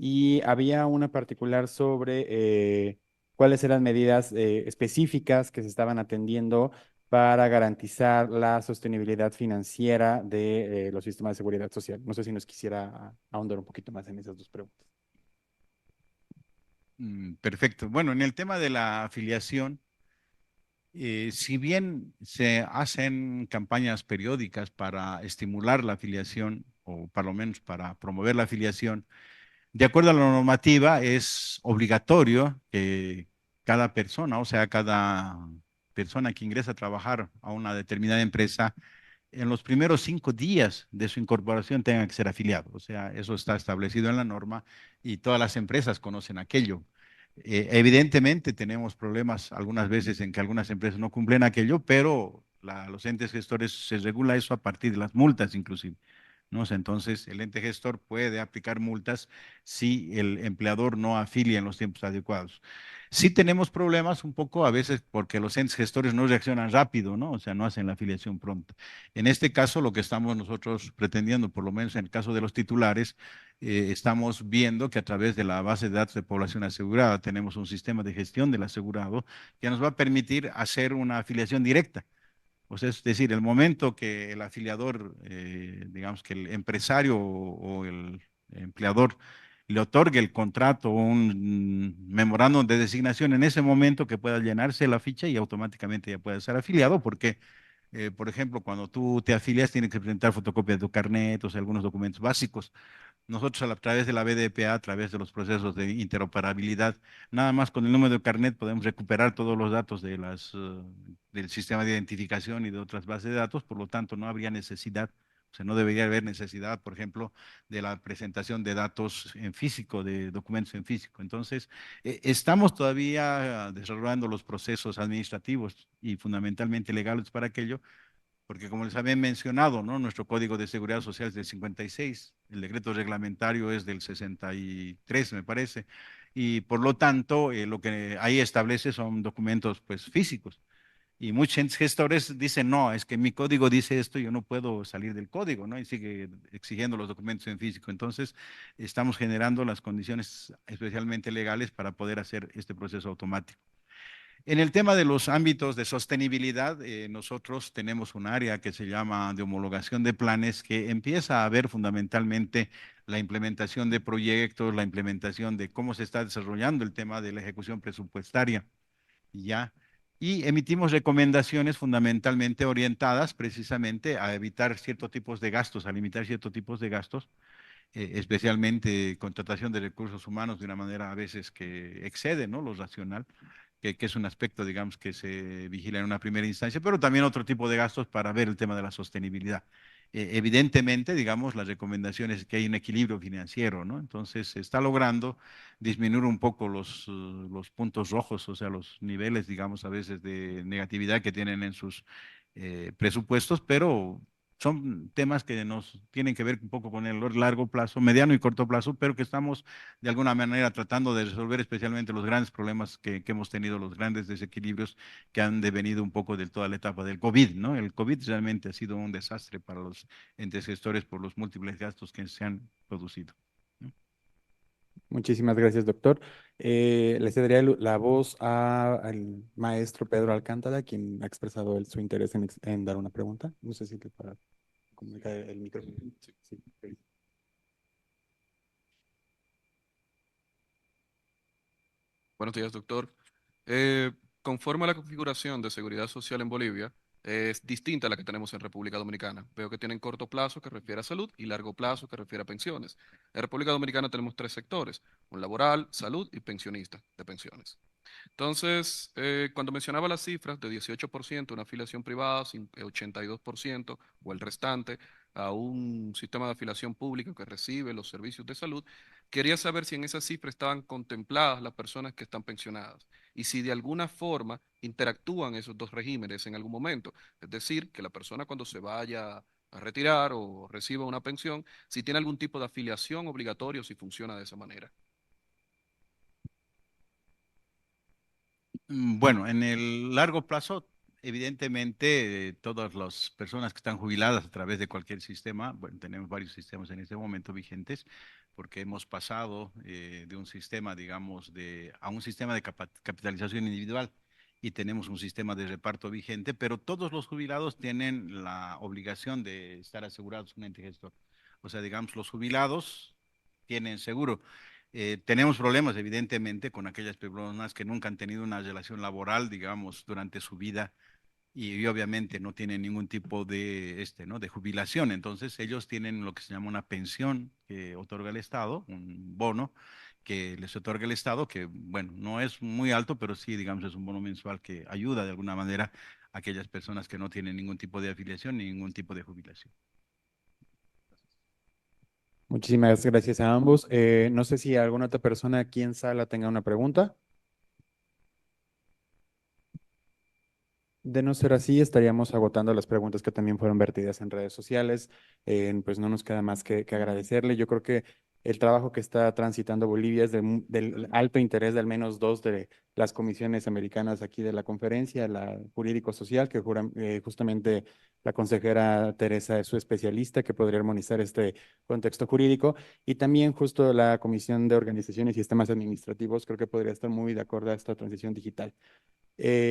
Y había una particular sobre cuáles eran medidas específicas que se estaban atendiendo para garantizar la sostenibilidad financiera de los sistemas de seguridad social. No sé si nos quisiera ahondar un poquito más en esas dos preguntas. Perfecto. Bueno, en el tema de la afiliación, si bien se hacen campañas periódicas para estimular la afiliación o por lo menos para promover la afiliación, de acuerdo a la normativa es obligatorio que cada persona, o sea, cada persona que ingresa a trabajar a una determinada empresa, en los primeros 5 días de su incorporación tenga que ser afiliado. O sea, eso está establecido en la norma y todas las empresas conocen aquello. Evidentemente tenemos problemas algunas veces en que algunas empresas no cumplen aquello, pero los entes gestores se regula eso a partir de las multas inclusive, ¿no? O sea, entonces, el ente gestor puede aplicar multas si el empleador no afilia en los tiempos adecuados. Sí tenemos problemas un poco a veces porque los entes gestores no reaccionan rápido, ¿no? O sea, no hacen la afiliación pronta. En este caso, lo que estamos nosotros pretendiendo, por lo menos en el caso de los titulares, estamos viendo que a través de la base de datos de población asegurada tenemos un sistema de gestión del asegurado que nos va a permitir hacer una afiliación directa. O sea, es decir, el momento que el afiliador, digamos que el empresario o el empleador le otorgue el contrato o un memorándum de designación en ese momento que pueda llenarse la ficha y automáticamente ya puede ser afiliado, porque, por ejemplo, cuando tú te afilias tienes que presentar fotocopia de tu carnet, o sea, algunos documentos básicos. Nosotros a través de la BDPA, a través de los procesos de interoperabilidad, nada más con el número de carnet podemos recuperar todos los datos del sistema de identificación y de otras bases de datos, por lo tanto no habría necesidad, o sea, no debería haber necesidad, por ejemplo, de la presentación de datos en físico, de documentos en físico. Entonces, estamos todavía desarrollando los procesos administrativos y fundamentalmente legales para aquello, porque como les había mencionado, ¿no? Nuestro Código de Seguridad Social es del 56, el decreto reglamentario es del 63, me parece, y por lo tanto, lo que ahí establece son documentos, pues, físicos. Y muchos gestores dicen, no, es que mi código dice esto, yo no puedo salir del código, ¿no? Y sigue exigiendo los documentos en físico. Entonces, estamos generando las condiciones especialmente legales para poder hacer este proceso automático. En el tema de los ámbitos de sostenibilidad, nosotros tenemos un área que se llama de homologación de planes que empieza a ver fundamentalmente la implementación de proyectos, la implementación de cómo se está desarrollando el tema de la ejecución presupuestaria. Ya. Y emitimos recomendaciones fundamentalmente orientadas precisamente a evitar ciertos tipos de gastos, a limitar ciertos tipos de gastos, especialmente contratación de recursos humanos de una manera a veces que excede, ¿no? Lo racional, que es un aspecto, digamos, que se vigila en una primera instancia, pero también otro tipo de gastos para ver el tema de la sostenibilidad. Evidentemente, digamos, las recomendaciones es que hay un equilibrio financiero, ¿no? Entonces, se está logrando disminuir un poco los puntos rojos, o sea, los niveles, digamos, a veces de negatividad que tienen en sus presupuestos, pero son temas que nos tienen que ver un poco con el largo plazo, mediano y corto plazo, pero que estamos de alguna manera tratando de resolver especialmente los grandes problemas que hemos tenido, los grandes desequilibrios que han devenido un poco de toda la etapa del COVID, ¿no? El COVID realmente ha sido un desastre para los entes gestores por los múltiples gastos que se han producido, ¿no? Muchísimas gracias, doctor. Le cedería la voz al maestro Pedro Alcántara, quien ha expresado su interés en dar una pregunta. No sé si te para comunicar el micrófono. Sí, sí. Buenos días, doctor. Eh, Conforme a la configuración de seguridad social en Bolivia, es distinta a la que tenemos en República Dominicana. Veo que tienen corto plazo que refiere a salud y largo plazo que refiere a pensiones. En República Dominicana tenemos tres sectores: un laboral, salud y pensionista de pensiones. Entonces, cuando mencionaba las cifras de 18% una afiliación privada, 82% o el restante a un sistema de afiliación pública que recibe los servicios de salud, quería saber si en esa cifra estaban contempladas las personas que están pensionadas y si de alguna forma interactúan esos dos regímenes en algún momento. Es decir, que la persona cuando se vaya a retirar o reciba una pensión, si tiene algún tipo de afiliación obligatoria o si funciona de esa manera. Bueno, en el largo plazo, evidentemente, todas las personas que están jubiladas a través de cualquier sistema, bueno, tenemos varios sistemas en este momento vigentes, porque hemos pasado de un sistema, digamos, a un sistema de capitalización individual y tenemos un sistema de reparto vigente, pero todos los jubilados tienen la obligación de estar asegurados en un ente gestor. O sea, digamos, los jubilados tienen seguro. Tenemos problemas, evidentemente, con aquellas personas que nunca han tenido una relación laboral, digamos, durante su vida y obviamente no tienen ningún tipo de, ¿no? de jubilación. Entonces, ellos tienen lo que se llama una pensión que otorga el Estado, un bono que les otorga el Estado, que, bueno, no es muy alto, pero sí, digamos, es un bono mensual que ayuda de alguna manera a aquellas personas que no tienen ningún tipo de afiliación ni ningún tipo de jubilación. Muchísimas gracias a ambos. No sé si alguna otra persona aquí en sala tenga una pregunta. De no ser así, estaríamos agotando las preguntas que también fueron vertidas en redes sociales. Pues no nos queda más que agradecerle. Yo creo que el trabajo que está transitando Bolivia es del alto interés de al menos dos de las comisiones americanas aquí de la conferencia, la jurídico-social, que justamente la consejera Teresa es su especialista, que podría armonizar este contexto jurídico, y también justo la Comisión de Organización y Sistemas Administrativos, creo que podría estar muy de acuerdo a esta transición digital.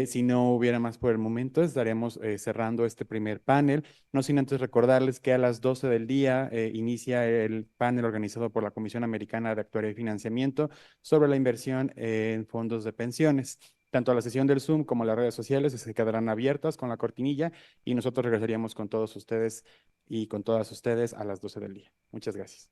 Si no hubiera más por el momento, estaremos cerrando este primer panel. No sin antes recordarles que a las 12 del día inicia el panel organizado por la Comisión Americana de Actuaría y Financiamiento sobre la inversión en fondos de pensiones. Tanto la sesión del Zoom como las redes sociales se quedarán abiertas con la cortinilla y nosotros regresaríamos con todos ustedes y con todas ustedes a las 12 del día. Muchas gracias.